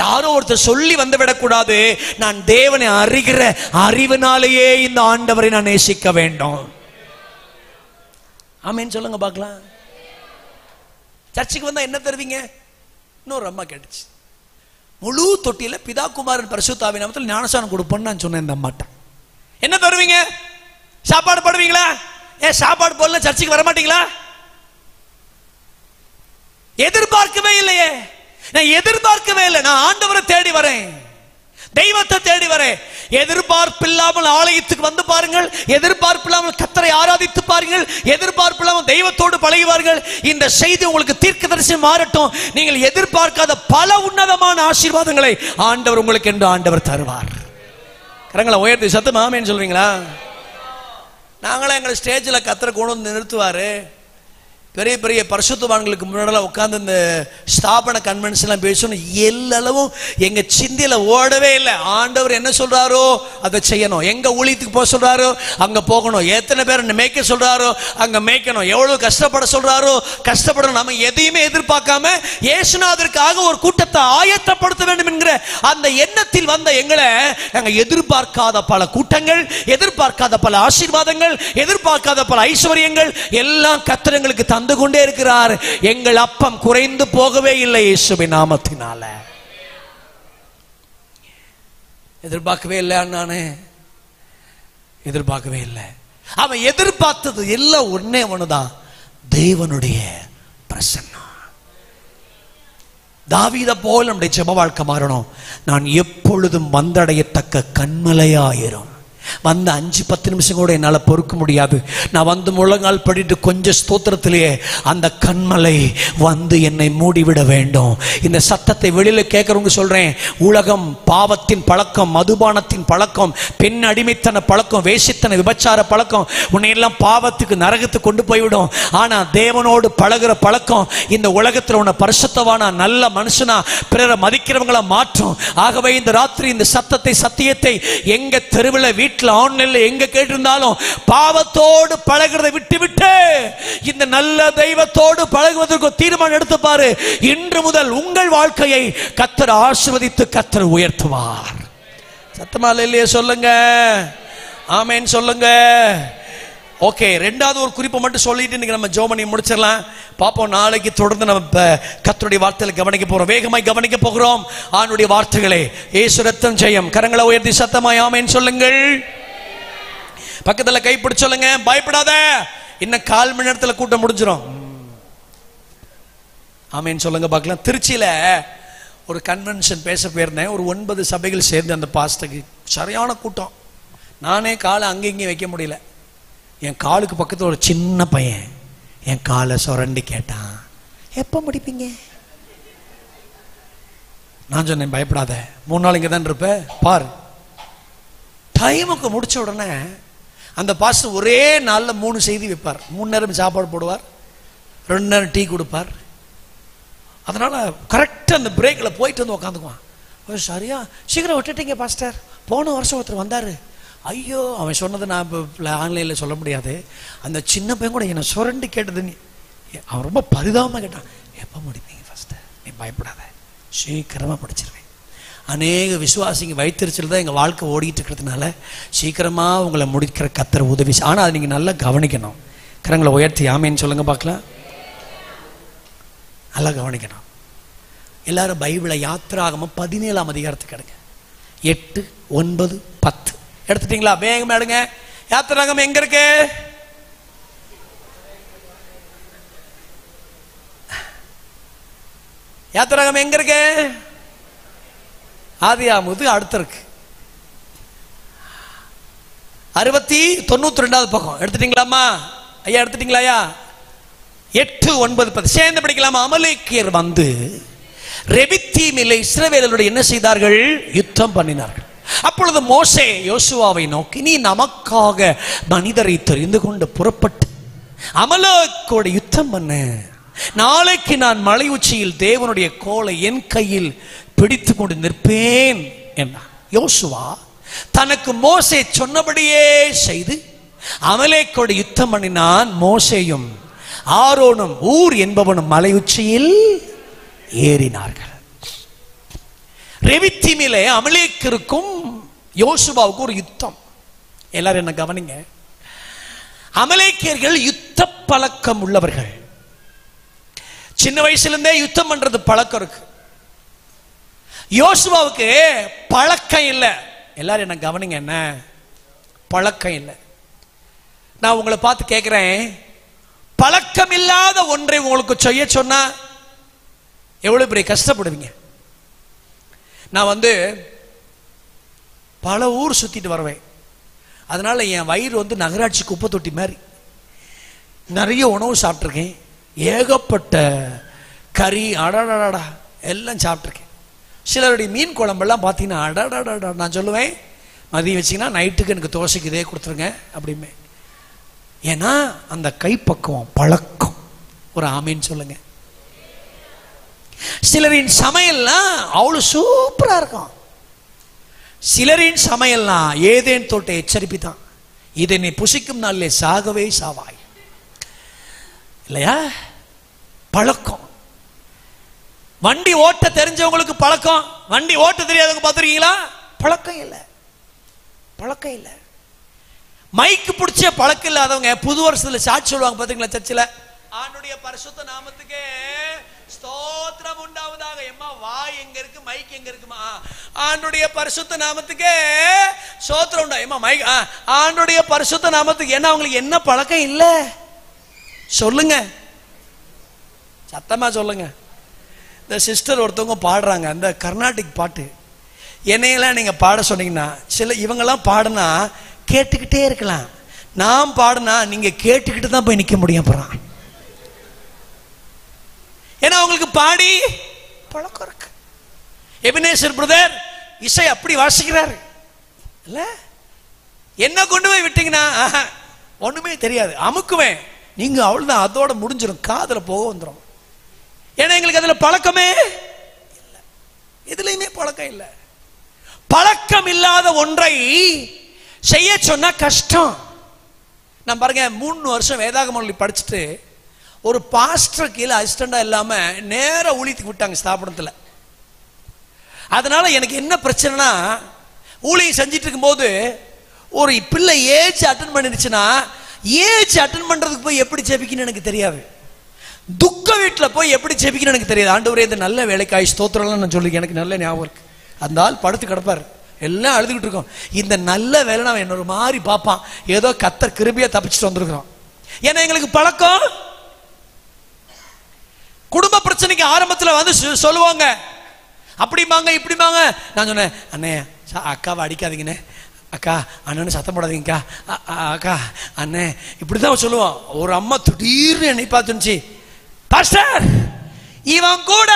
யாரோ ஒருத்தர் சொல்லி வந்து விடக்கூடாது. நான் தேவனை அறிகிற அறிவினாலேயே இந்த ஆண்டவரை நான் நேசிக்க வேண்டும். ஆமேன்னு சொல்லுங்க பார்க்கலாம். சர்ச்சுக்கு வந்தா என்ன தருவீங்க? இன்னொரு அம்மா கேட்டுச்சு, முழு தொட்டியில பிதா குமாரன் பரிசுத்தாவின் நாமத்தில் ஞானஸ்நானம் கொடுப்பேன்னு நான் சொன்னேன். இந்த அம்மாட்ட என்ன தருவீங்க? சாப்பாடு போடுவீங்களா? சாப்பாடு போடல சர்ச்சுக்கு வர மாட்டீங்களா? எதிர்பார்க்கவே இல்லையே. நான் எதிர்பார்க்கவே இல்லை. நான் ஆண்டவரை தேடி வரேன், தெய்வத்தை தேடி வரேன். எதிர்பார்ப்பில்லாமல் ஆலயத்துக்கு வந்து பாருங்கள், எதிர்பார்ப்பில்லாமல் கர்த்தரை ஆராதித்து பாருங்கள், எதிர்பார்ப்பில்லாமல் தெய்வத்தோடு பழகுவார்கள். இந்த செய்தி உங்களுக்கு தீர்க்கதரிசி மாறட்டும். நீங்கள் எதிர்பார்க்காத பல உன்னதமான ஆசீர்வாதங்களை ஆண்டவர் உங்களுக்கு என்று ஆண்டவர் தருவார். கரங்களை உயர்த்தி சத்தமா ஆமென் சொல்வீங்களா? நாங்களே எங்களை ஸ்டேஜில் கர்த்தரை கொண்டு வந்து நிறுத்துவாரு. பெரிய பெரிய பரிசுத்தவான்களுக்கு முன்னாடி உட்கார்ந்து இந்த ஸ்தாபன கன்வென்ஷன்லாம் பேசணும். எல்லளவும் எங்க சிந்தையில ஓடவே இல்லை. ஆண்டவர் என்ன சொல்றாரோ அதை செய்யணும். எங்க ஊழியத்துக்கு போக சொல்றாரோ அங்க போகணும். எத்தனை பேர் மேய்க்க சொல்றாரோ அங்க மேய்க்கணும். எவ்வளவு கஷ்டப்பட சொல்றாரோ கஷ்டப்படணும். நம்ம எதையுமே எதிர்பார்க்காம இயேசுநாதருக்காக ஒரு கூட்டத்தை ஆயத்தப்படுத்த வேண்டும் என்கிற அந்த எண்ணத்தில் வந்த எங்களை நாங்க எதிர்பார்க்காத பல கூட்டங்கள், எதிர்பார்க்காத பல ஆசீர்வாதங்கள், எதிர்பார்க்காத பல ஐஸ்வர்யங்கள் எல்லாம் கர்த்தர் எங்களுக்கு தந்து கொண்டே இருக்கிறார். எங்கள் அப்பம் குறைந்து போகவே இல்லை இயேசுவின் நாமத்தினால. எதிர்பார்க்கவே இல்லை, நானே எதிர்பார்க்கவே இல்லை. அவன் எதிர்பார்த்தது எல்லாம் ஒன்னே ஒண்ணுதான், தேவனுடைய பிரசன்னம். தாவீதை போல் நம்முடைய ஜெப வாழ்க்கை மாறணும். நான் எப்பொழுதும் வந்தடையத்தக்க கண்மலையாயிரும். வந்து 5-10 நிமிஷம் கூட என்னால் பொறுக்க முடியாது. நான் வந்து முழங்கால் படிட்டு கொஞ்சம் ஸ்தோத்திரத்திலேயே அந்த கண்மலை வந்து என்னை மூடிவிட வேண்டும். இந்த சத்தத்தை வெளியில கேட்கறவங்க சொல்றேன், உலகம், பாவத்தின் பழக்கம், மதுபானத்தின் பழக்கம், பெண் அடிமைத்தன பழக்கம், வேசித்தன விபச்சார பழக்கம் உன்னை எல்லாம் பாவத்துக்கு நரகத்துக்கு கொண்டு போய்விடும். ஆனா தேவனோடு பழகுற பழக்கம் இந்த உலகத்தில் உன்னை பரிசுத்தவானா நல்ல மனுஷனா பிறரை மதிக்கிறவங்களா மாற்றும். ஆகவே இந்த ராத்திரி இந்த சத்தத்தை சத்தியத்தை எங்க தெருவில் வீட்டு ஆன்லைன்ல எங்க கேட்டிருந்தாலும் பாவத்தோடு பழகிறதை விட்டு இந்த நல்ல தெய்வத்தோடு பழகுவதற்கு தீர்மானம் எடுத்து பாரு. இன்று முதல் உங்கள் வாழ்க்கையை கர்த்தர் ஆசீர்வதித்து கர்த்தர் உயர்த்துவார். சத்தமா இல்லையே சொல்லுங்க, ஆமென் சொல்லுங்க. ஓகே, ரெண்டாவது ஒரு குறிப்பை மட்டும் சொல்லிட்டு இன்னைக்கு நம்ம ஜெபம் முடிச்சிடலாம். பாப்போம், நாளைக்கு தொடர்ந்து நம்ம கர்த்தருடைய வார்த்தைகளை கவனிக்க போறோம், வேகமாய் கவனிக்க போகிறோம். ஆண்டவருடைய வார்த்தைகளே, இயேசு ரத்தம் ஜெயம். கரங்களை உயர்த்தி சத்தமாய் ஆமென் சொல்லுங்கள். பக்கத்துல கைப்பிடிச்சு சொல்லுங்க, பயப்படாத, இன்னும் 1/4 மணி நேரத்துல கூட்டம் முடிஞ்சிடும். ஆமென் சொல்லுங்க பார்க்கலாம். திருச்சியில ஒரு கன்வென்ஷன் பேச போயிருந்தேன். ஒரு 9 சபைகள் சேர்ந்து அந்த பாஸ்டருக்கு சரியான கூட்டம். நானே காலை அங்கே இங்கே வைக்க முடியல. என் காலுக்கு பக்கத்தில் ஒரு சின்ன பையன் என் காலை சுரண்டி கேட்டான், எப்போ முடிப்பீங்க? நான் சொன்னேன், பயப்படாத, 3 நாள் இங்கே தான் இருப்ப பார். டைமுக்கு முடிச்ச உடனே அந்த பாஸ்டர் ஒரே நாளில் 3 செய்தி வைப்பார். 3 நேரம் சாப்பாடு போடுவார், 2 நேரம் டீ கொடுப்பார். அதனால கரெக்டாக அந்த பிரேக்கில் போயிட்டு வந்து உட்காந்துக்குவான். சரியா சீக்கிரம் விட்டுட்டீங்க பாஸ்டர். போன வருஷம் ஒருத்தர் வந்தார். ஐயோ, அவன் சொன்னதை நான் இப்போ ஆன்லைனில் சொல்ல முடியாது. அந்த சின்ன பையன் கூட என்னை சுரண்டி கேட்டது. அவன் ரொம்ப பரிதாபமாக கேட்டான், எப்போ முடிப்பீங்க ஃபஸ்ட்டு? நீ பயப்படாத, சீக்கிரமாக படிச்சிருவேன். அநேக விசுவாசிங்க வைத்திருச்சல் தான் எங்கள் வாழ்க்கை ஓடிட்டு இருக்கிறதுனால சீக்கிரமாக உங்களை முடிக்கிற கர்த்தர் உதவி. ஆனால் அதை நீங்கள் நல்லா கவனிக்கணும். கரங்களை உயர்த்தி ஆமேன்னு சொல்லுங்க பார்க்கலாம். நல்லா கவனிக்கணும். எல்லாரும் பைபிளை யாத்திராகமம் 17ஆம் அதிகாரத்துக்கு எடுங்க. 8, 9, 10 எடுத்துட்டீங்களா? வேகமா எடுங்க. யாத்திராகமம் எங்க இருக்கு? யாத்திராகமம் எங்க இருக்கு? ஆதியாகமத்து அடுத்து இருக்கு. 692வது பக்கம் எடுத்துட்டீங்களாமா? ஐயா எடுத்துட்டீங்களா? 8, 9, 10 சேர்ந்து படிக்கலாமா? அமலேக்கியர் வந்து ரெபித்தீமிலே இஸ்ரவேலரோடு என்ன செய்தார்கள்? யுத்தம் பண்ணினார்கள். அப்பொழுது மோசே யோசுவாவை நோக்கி, நீ நமக்காக மனிதரை தெரிந்து கொண்டு புறப்பட்டு அமலேக்கோடு யுத்தம் பண்ண, நாளைக்கு நான் மலை உச்சியில் தேவனுடைய கோலை என் கையில் பிடித்து கொண்டு நிற்பேன் என்றார். யோசுவா தனக்கு மோசே சொன்னபடியே செய்து அமலேக்கோடு யுத்தம் பண்ணினான். மோசேயும் ஆரோனும் ஊர் என்பவனும் மலை உச்சியில் ஏறினார்கள். ரெவித்தீமிலே அமலேக்கிற்கும் யோசுவாவுக்கும் ஒரு யுத்தம். எல்லாரும் என்ன கவனிங்க. அமலேக்கியர்கள் யுத்த பழக்கம் உள்ளவர்கள். சின்ன வயசுலேருந்தே யுத்தம் பண்றது பழக்கம் இருக்கு. யோசுவாவுக்கு பழக்கம் இல்லை. எல்லாரும் என்ன கவனிங்க, என்ன பழக்கம் இல்லை. நான் உங்களை பார்த்து கேட்கிறேன், பழக்கம் இல்லாத ஒன்றை உங்களுக்கு செய்ய சொன்னா எவ்வளவு பெரிய கஷ்டப்படுவீங்க? நான் வந்து பல ஊர் சுத்திட்டு வருவேன். அதனால என் வயிறு வந்து நகராட்சி குப்பை தொட்டி மாதிரி. நிறைய உணவு சாப்பிட்ருக்கேன். ஏகப்பட்ட கறி அடடடா எல்லாம் சாப்பிட்ருக்கேன். சிலருடைய மீன் குழம்பெல்லாம் பார்த்தீங்கன்னா அடடடா. நான் சொல்லுவேன், மதியம் வச்சிங்கன்னா நைட்டுக்கு எனக்கு தோசைக்கு இதே கொடுத்துருங்க அப்படிமே. ஏன்னா அந்த கைப்பக்குவம் பழக்கம். ஒரு ஆமீன் சொல்லுங்க. சிலரின் சமையல்லாம் அவ்வளவு சூப்பரா இருக்கும். சிலரின் சமையல்லாம் ஏதேன் தோட்ட எச்சரிப்பு தான். இதை நீ புசிக்கும் நாளிலே சாகவே சாவாய். இல்லையா? பழக்கம். வண்டி ஓட்ட தெரிஞ்சவங்களுக்கு பழக்கம், வண்டி ஓட்ட தெரியாதவங்க பார்த்துருக்கீங்களா? பழக்கம் இல்லை, பழக்கம் இல்லை. மைக்கு பிடிச்ச பழக்கம் இல்லாதவங்க புது வருஷத்துல சாட்சி சொல்லுவாங்க பாத்தீங்களா? சர்ச்சில் ஆண்டுடைய பரிசுத்த நாமத்துக்கு ஸ்தோத்திரம் உண்டாவதாக. எம்மா வாய் எங்க இருக்கு, மைக் எங்க இருக்குமா? ஆண்டுடைய பரிசுத்த நாமத்துக்கு ஸ்தோத்திரம் உண்டா. எம்மா மைக் ஆண்டுடைய பரிசுத்த நாமத்துக்கு. ஏன்னா அவங்களுக்கு என்ன பழக்கம் இல்லை? சொல்லுங்க, சத்தமா சொல்லுங்க. இந்த சிஸ்டர் ஒருத்தவங்க பாடுறாங்க அந்த கர்நாடிக் பாட்டு. என்னையெல்லாம் நீங்க பாட சொன்னீங்கன்னா, சில இவங்கெல்லாம் பாடுனா கேட்டுக்கிட்டே இருக்கலாம். நான் பாடுனா நீங்க கேட்டுக்கிட்டு தான் போய் நிக்க முடியும். அப்புறம் ஏன்னா அவங்களுக்கு பாடி பழக்கம் இருக்கு. எபினேசர் பிரதர் இசை அப்படி வாசிக்கிறாரு இல்ல? என்ன கொண்டு போய் விட்டீங்கன்னா ஒண்ணுமே தெரியாது, அமுக்குவேன். நீங்க அவ்வளவுதான், அதோட முடிஞ்சிடும், காதுல போக வந்துடும். ஏன்னா எங்களுக்கு அதுல பழக்கமே இல்லை, எதுலையுமே பழக்கம் இல்லை. பழக்கம் இல்லாத ஒன்றை செய்ய சொன்னா கஷ்டம். நான் பாருங்க, 3 வருஷம் வேதாகமம் படிச்சுட்டு ஒரு பாஸ்டர் கீழே அசிஸ்டண்டா இல்லாம நேர ஊழியத்துக்கு விட்டாங்க ஸ்தாபனத்துல. அதனால எனக்கு என்ன பிரச்சனைனா, ஊழியம் செஞ்சிட்டு இருக்கும் போது ஒரு பிள்ளை ஏஜ் அட்டன் பண்ணிடுச்சுன்னா, ஏஜ் அட்டன் பண்றதுக்கு போய் எப்படி ஜெபிக்கணும் எனக்கு தெரியாது. துக்க வீட்டில் போய் எப்படி ஜெபிக்கணும் எனக்கு தெரியாது. ஆண்டவரே இந்த நல்ல வேலைக்காய் ஸ்தோத்திரம்லாம் நான் சொல்லி எனக்கு நல்ல ஞாபகம் இருக்கு. அந்த ஆள் படுத்து கிடப்பார், எல்லாம் அழுதுகிட்டு இருக்கோம். இந்த நல்ல வேலை நான் என்னொரு மாதிரி பார்ப்பான், ஏதோ கத்தர் கிருபியா தப்பிச்சுட்டு வந்திருக்கிறோம். ஏன்னா எங்களுக்கு பழக்கம். குடும்ப பிரச்சனைக்கு ஆரம்பத்தில் வந்து சொல்லுவாங்க, அப்படிம்பாங்க இப்படிம்பாங்க. நான் சொன்னேன், அண்ணே அக்காவை அடிக்காதீங்கண்ணே, அக்கா அண்ணன்னு சத்தம் போடாதீங்கக்கா, அக்கா அண்ணே இப்படிதான் சொல்லுவான். ஒரு அம்மா திடீர்னு என்னை பார்த்துச்சு, பாஸ்டர் இவன் கூட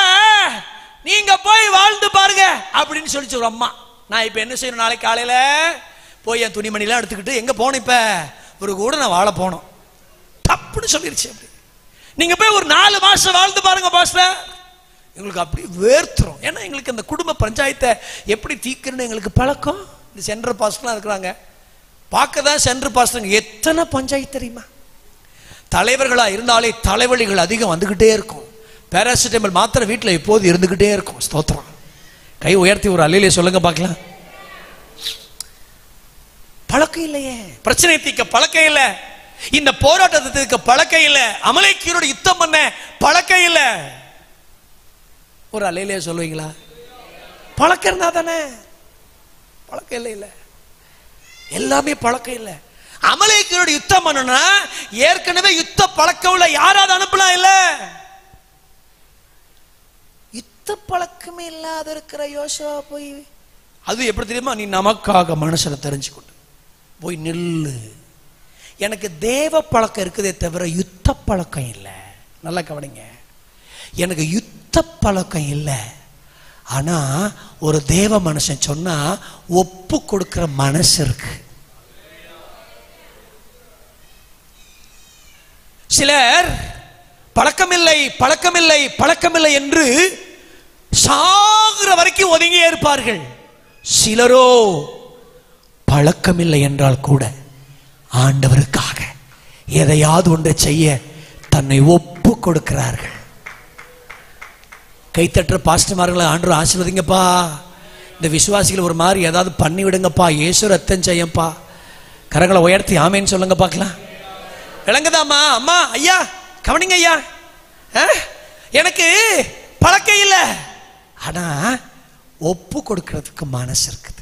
நீங்க போய் வாழ்ந்து பாருங்க அப்படின்னு சொல்லிச்சு ஒரு அம்மா. நான் இப்ப என்ன செய்யணும், நாளைக்கு காலையில போய் என் துணிமணிலாம் எடுத்துக்கிட்டு எங்க போனோம், இப்ப ஒரு கூட நான் வாழ போனோம் தப்புன்னு சொல்லிருச்சு. அப்படி நீங்க போய் ஒரு 4 மாசம் வாழ்ந்து பாருங்க பாஸ்டர். எங்களுக்கு அப்படி வேர்த்துரும். ஏன்னா எங்களுக்கு அந்த குடும்ப பஞ்சாயத்தை எப்படி தீர்க்கணும்னு எங்களுக்கு பழக்கம். இந்த சென்ட்ரல் பாஸ்டர்லாம் இருக்கிறாங்க, பார்க்க தான் சென்ட்ரல் பாஸ்டர். எத்தனை பஞ்சாயத்து தெரியுமா? தலைவர்களா இருந்தாலே தலைவலிகள் அதிகம் வந்துகிட்டே இருக்கும். பேராசிட்டமல் மாத்திரை வீட்டில் எப்போது இருந்துகிட்டே இருக்கும். ஸ்தோத்திரம். கை உயர்த்தி ஒரு அல்லையிலே சொல்லுங்க பார்க்கலாம். பழக்கம் இல்லையே, பிரச்சனை தீர்க்க பழக்கம் இல்லை, இந்த போராட்டத்தை தீர்க்க பழக்கம் இல்லை, அமலேக்கியரோட யுத்தம் பண்ண பழக்கம் இல்லை. ஒரு அல்லையிலே சொல்லுவீங்களா? பழக்கம் இருந்தா தானே. பழக்கம் இல்லை. இல்லை, எல்லாமே பழக்கம் இல்லை. அமலேக்கியரோட யுத்தம் பண்ணணும்னா ஏற்கனவே யுத்த பழக்கம் உள்ள யாராவது அனுப்பலாம். இல்ல, யுத்த பழக்கமே இல்லாத இருக்கிற யோசுவா போய், அது எப்படி தெரியுமா, நீ நமக்காக மனுஷனை தெரிஞ்சுக்கொண்டு போய் நில்லு. எனக்கு தேவ பழக்கம் இருக்குதே தவிர யுத்த பழக்கம் இல்லை. நல்லா கவனிங்க, எனக்கு யுத்த பழக்கம் இல்லை. ஆனா ஒரு தேவ மனுஷன் சொன்னா ஒப்பு கொடுக்கிற மனசு இருக்கு. சிலர் பழக்கமில்லை பழக்கமில்லை பழக்கமில்லை என்று சாகிற வரைக்கும் ஒதுங்கியே இருப்பார்கள். சிலரோ பழக்கமில்லை என்றால் கூட ஆண்டவருக்காக எதையாவது ஒன்றை செய்ய தன்னை ஒப்பு கொடுக்கிறார்கள். கைத்தட்டுற பாஸ்டர்மார்களை ஆண்டவர் ஆசீர்வதிங்கப்பா, இந்த விசுவாசிகள் ஒரு மாதிரி ஏதாவது பண்ணி விடுங்கப்பா, இயேசு ரத்தம் செய்யப்பா. கரங்களை உயர்த்தி ஆமேன்னு சொல்லுங்க பார்க்கலாம். விளங்குதாம்மா? அம்மா, ஐயா கவனிங்க ஐயா, எனக்கு பழக்கம் இல்லை, ஆனா ஒப்பு கொடுக்கிறதுக்கு மனசு இருக்குது.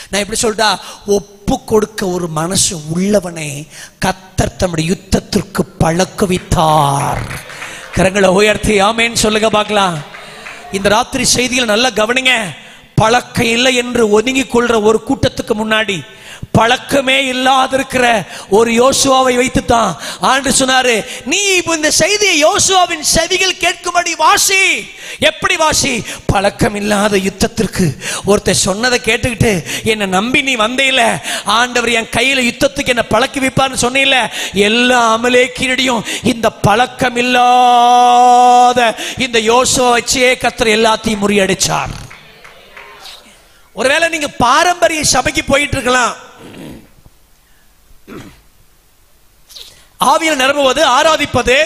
நான் எப்படி சொல்றா, ஒப்பு கொடுக்க ஒரு மனசு உள்ளவனை கர்த்தர் தம்முடைய யுத்தத்திற்கு பழக்குவித்தார். கரங்களை உயர்த்தி ஆமேன்னு சொல்லுங்க பார்க்கலாம். இந்த ராத்திரி செய்தியில் நல்லா கவனிங்க. பழக்கம் இல்லை என்று ஒதுங்கி கொள்ற ஒரு கூட்டத்துக்கு முன்னாடி பழக்கமே இல்லாத இருக்கிற ஒரு யோசுவாவை வைத்துத்தான் ஆண்டவர் சொன்னாரு, நீ இந்த செய்தியை யோசுவாவின் செவிகள் கேட்கும்படி வாசி. எப்படி வாசி? பழக்கம் இல்லாத யுத்தத்திற்கு ஒருத்தர் சொன்னதை கேட்டுக்கிட்டு என்னை நம்பி நீ வந்தேல, ஆண்டவர் என் கையில யுத்தத்துக்கு என்ன பழக்கி வைப்பார்னு சொன்னீல, எல்லா அமலேக்கியரையும் இந்த பழக்கம் இல்லாத இந்த யோசுவா வச்சே கர்த்தர் எல்லாத்தையும் முறியடிச்சார். ஒருவேளை நீங்க பாரம்பரிய சபைக்கு போயிட்டு இருக்கலாம், ஆவியில் நிரம்புவது, ஆராதிப்பது,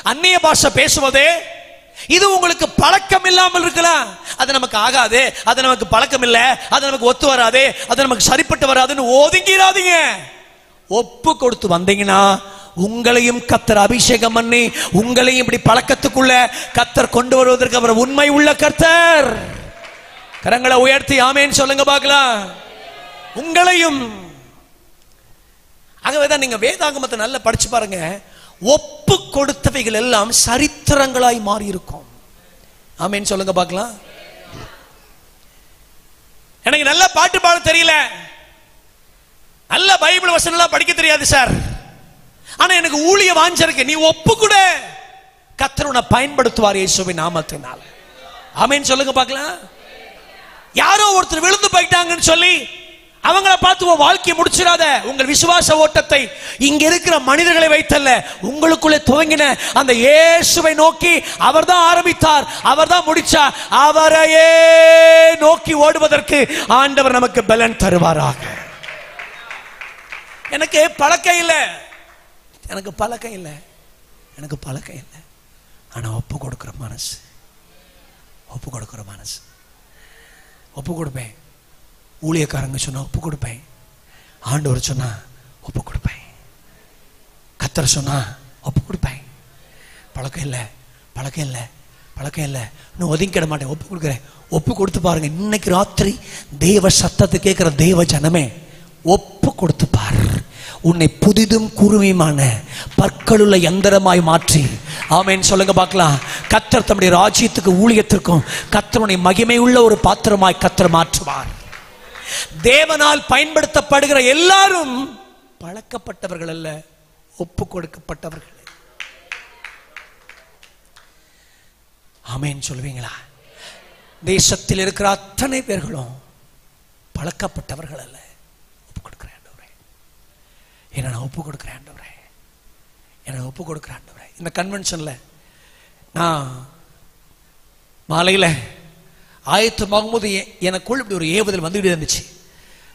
அந்நிய பாஷை பேசுவது, இது உங்களுக்கு பழக்கம் இல்லாமல் இருக்கலாம். அது நமக்கு ஆகாது, அது நமக்கு பழக்கம் இல்லை, அது நமக்கு ஒத்து வராது, அது நமக்கு சரிப்பட்டு வராதுன்னு ஒதுங்கிறாதீங்க. ஒப்பு கொடுத்து வந்தீங்கன்னா உங்களையும் கர்த்தர் அபிஷேகம் பண்ணி உங்களையும் இப்படி பழக்கத்துக்குள்ள கர்த்தர் கொண்டு வருவதற்கு அவர் உண்மை உள்ள கர்த்தர். கரங்களை உயர்த்தி ஆமேன்னு சொல்லுங்க பார்க்கலாம். உங்களையும். ஆகவேதான் நீங்க வேதாகமத்தை நல்லா படிச்சு பாருங்க, ஒப்பு கொடுத்தவைகள் எல்லாம் சரித்திரங்களாய் மாறி இருக்கும். ஆமேன்னு சொல்லுங்க பார்க்கலாம். எனக்கு நல்ல பாட்டு பாட தெரியல, நல்ல பைபிள் வசனம் எல்லாம் படிக்க தெரியாது சார், ஆனா எனக்கு ஊழிய வாஞ்சிருக்கு, நீ ஒப்பு கொடு, கர்த்தர் உன்னை பயன்படுத்துவார் இயேசுவின் நாமத்தினால. ஆமேன்னு சொல்லுங்க பார்க்கலாம். யாரோ ஒருத்தர் விழுந்து போயிட்டாங்கன்னு சொல்லி அவங்கள பார்த்து உன் வாழ்க்கையை முடிச்சிடாத. உங்கள் விசுவாச ஓட்டத்தை இங்க இருக்கிற மனிதர்களை வைத்தல்ல, உங்களுக்குள்ளே துவங்கின அந்த இயேசுவை நோக்கி அவர் தான் ஆரம்பித்தார், அவர் தான் முடிச்சார். அவரையே நோக்கி ஓடுவதற்கு ஆண்டவர் நமக்கு பலன் தருவாராக. எனக்கு பழக்கம் இல்லை, எனக்கு பழக்கம் இல்லை, எனக்கு பழக்கம் இல்லை, ஆனா ஒப்பு கொடுக்கிற மனசு, ஒப்பு கொடுக்கிற மனசு. ஒப்பு கொடுப்பேன். ஊழியக்காரங்க சொன்னா ஒப்பு கொடுப்பேன், ஆண்டவர் சொன்னா ஒப்பு கொடுப்பேன், கர்த்தர் சொன்னா ஒப்பு கொடுப்பேன். பழக்கம் இல்லை, பழக்கம் இல்லை, பழக்கம் இல்லை, இன்னும் ஒதுங்கிட மாட்டேன், ஒப்பு கொடுக்குறேன். ஒப்பு கொடுத்து பாருங்க. இன்னைக்கு ராத்திரி தேவ சத்தத்தை கேட்கிற தேவ ஜனமே, ஒப்பு கொடுத்து பாரு. உன்னை புதிதும் குறுமையுமான பற்களுள்ள யந்திரமாய் மாற்றி, ஆமென் சொல்லுங்க பார்க்கலாம், கர்த்தர் தம்முடைய ராஜ்யத்துக்கு ஊழியத்திற்கும் கர்த்தருடைய மகிமை உள்ள ஒரு பாத்திரமாய் கர்த்தர் மாற்றுவார். தேவனால் பயன்படுத்தப்படுகிற எல்லாரும் பழக்கப்பட்டவர்கள் அல்ல, ஒப்பு கொடுக்கப்பட்டவர்கள். ஆமென் சொல்லுவீங்களா? தேசத்தில் இருக்கிற அத்தனை பேர்களும் பழக்கப்பட்டவர்கள் அல்ல, ஒப்பு கொடுக்கிறேன் ஆண்டவரே, என்ன நான் ஒப்பு கொடுக்கிறேன் ஆண்டவரே, என்ன ஒப்பு கொடுக்கிறேன் ஆண்டவரே. இந்த கன்வென்ஷன்ல நான் மாலையில் ஆயத்தமாகும்போது எனக்குள் இப்படி ஒரு ஏவுதல் வந்துகிட்டே இருந்துச்சு.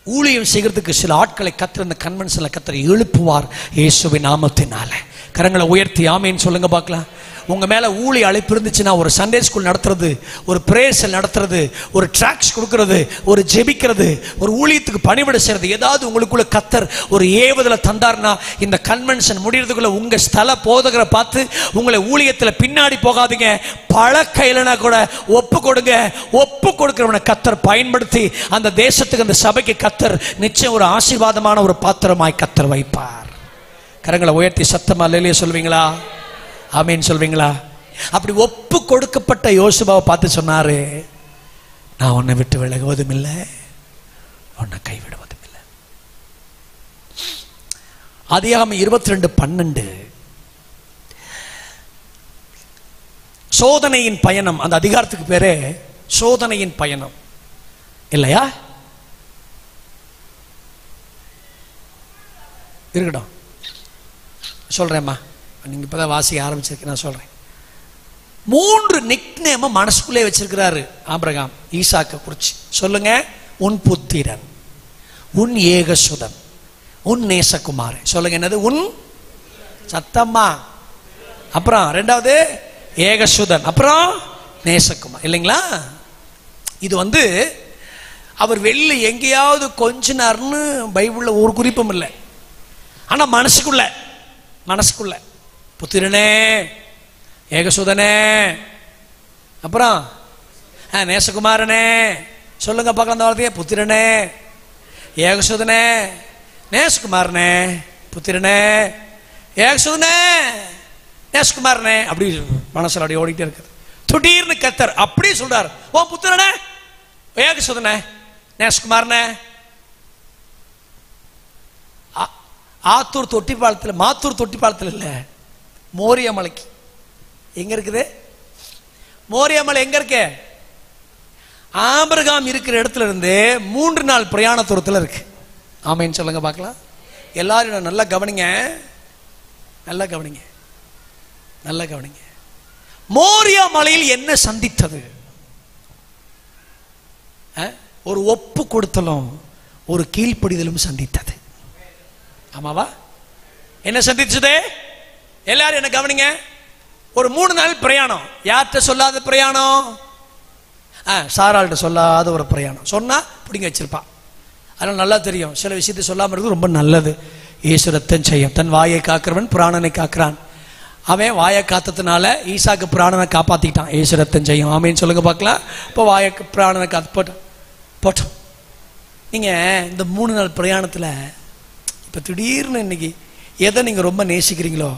ஊழியம் செய்கிறதுக்கு சில ஆட்களை கர்த்தர் இந்த கன்வென்ஷன்ல கர்த்தர் எழுப்புவார் இயேசுவின் நாமத்தினால. கரங்களை உயர்த்தி ஆமேன்னு சொல்லுங்க பார்க்கலாம். உங்க மேல ஊழிய அழைப்பு இருந்துச்சுன்னா, ஒரு சண்டே ஸ்கூல் நடத்துறது, ஒரு பிரேயர் நடத்துறது, ஒரு ட்ராக்ஸ் கொடுக்கறது, ஒரு ஜெபிக்கிறது, ஒரு ஊழியத்துக்கு பணிவிட செய்யறது, ஏதாவது உங்களுக்குள்ள கத்தர் ஒரு ஏவுதல தந்தார்னா, இந்த கன்வென்ஷன் முடியறதுக்குள்ள உங்க ஸ்தல போதகரை பார்த்து உங்களை ஊழியத்தில் பின்னாடி போகாதீங்க. பழக்க இல்லைனா கூட ஒப்பு கொடுங்க. ஒப்பு கொடுக்கிறவனை கத்தர் பயன்படுத்தி அந்த தேசத்துக்கு, அந்த சபைக்கு கத்தர் நிச்சயம் ஒரு ஆசீர்வாதமான ஒரு பாத்திரமாய் கத்தர் வைப்பார். கரங்களை உயர்த்தி சத்தமா அல்லேலூயா சொல்வீங்களா? ஆமீன் சொல்வீங்களா? அப்படி ஒப்பு கொடுக்கப்பட்ட யோசுவாவை பார்த்து சொன்னாரு, நான் உன்னை விட்டு விலகுவதும் இல்லை, உன்னை கைவிடுவதும் இல்லை. ஆதியாகமம் 22:12 சோதனையின் பயணம். அந்த அதிகாரத்துக்கு பேரே சோதனையின் பயணம் இல்லையா? இருக்கட்டும், சொல்றேம்மா. நீங்க இப்பதான் வாசிக்க ஆரம்பிச்சிருக்க, நான் சொல்றேன். 3 நிக்நேம மனசுக்குள்ளே வச்சிருக்கிறாரு ஆபிரகாம் ஈசாக்க குறிச்சு. சொல்லுங்க. உன் புத்திரன், உன் ஏகசுதன், உன் நேசகுமாரன். சொல்லுங்க. என்னது? உன் சத்தம்மா. அப்புறம் ரெண்டாவது ஏகசுதன், அப்புறம் நேசகுமார். இல்லைங்களா? இது அவர் வெளில எங்கேயாவது கொஞ்சினார்னு பைபிள்ல ஒரு குறிப்பும் இல்லை. ஆனா மனசுக்குள்ள புத்திரனே, ஏகசுதனே, அப்புறம் நேசகுமாரனே. சொல்லுங்க பார்க்கலாம் அந்த வார்த்தையே. புத்திரனே, ஏகசுதனே, நேசகுமாரனே, புத்திரனே, ஏகசுதனே, நேசகுமாரனே. அப்படி மனசுல அப்படி ஓடிட்டே இருக்குது. திடீர்னு கத்தர் அப்படி சொல்றார், ஓ புத்திரனே, ஏகசுதனே, நேசகுமாரனே. மாத்தூர் தொட்டிப்பாலத்தில் இல்ல, மோரியா மலைக்கு. எங்க இருக்குது மோரியா மலை? எங்க இருக்கு? ஆபிரகாம் இருக்கிற இடத்துல இருந்து 3 நாள் பிரயாண தூரத்தில் இருக்கு. ஆமேன்னு சொல்லுங்க பார்க்கலாம். எல்லாரும் நல்லா கவனிங்க, நல்லா கவனிங்க, நல்லா கவனிங்க. மோரியா மலையில் என்ன சந்தித்தது? ஒரு ஒப்பு கொடுத்தலும் ஒரு கீழ்ப்படிதலும் சந்தித்தது. ஆமாவா? என்ன சந்திச்சது? எல்லாரும் என்ன கவனிங்க. ஒரு 3 நாள் பிரயாணம். யார்கிட்ட சொல்லாத பிரயாணம்? சாராள்கிட்ட சொல்லாத ஒரு பிரயாணம். சொன்னா பிடிங்க வச்சிருப்பா. அதனால நல்லா தெரியும், சில விஷயத்தை சொல்லாம இருக்கிறது ரொம்ப நல்லது. இயேசு ரத்தம் செய்யும், தன் வாயை காக்கிறவன் பிராணனை காக்கிறான். அவன் வாயை காத்ததுனால ஈசாக்கு பிராணனை காப்பாத்திட்டான். இயேசு ரத்தம் செய்யும். ஆமேன்னு சொல்லுங்க பார்க்கலாம். இப்போ வாயை பிராணனை காத்து போட்டோம். நீங்க இந்த 3 நாள் பிரயாணத்துல இப்போ திடீர்னு இன்னைக்கு எதை நீங்கள் ரொம்ப நேசிக்கிறீங்களோ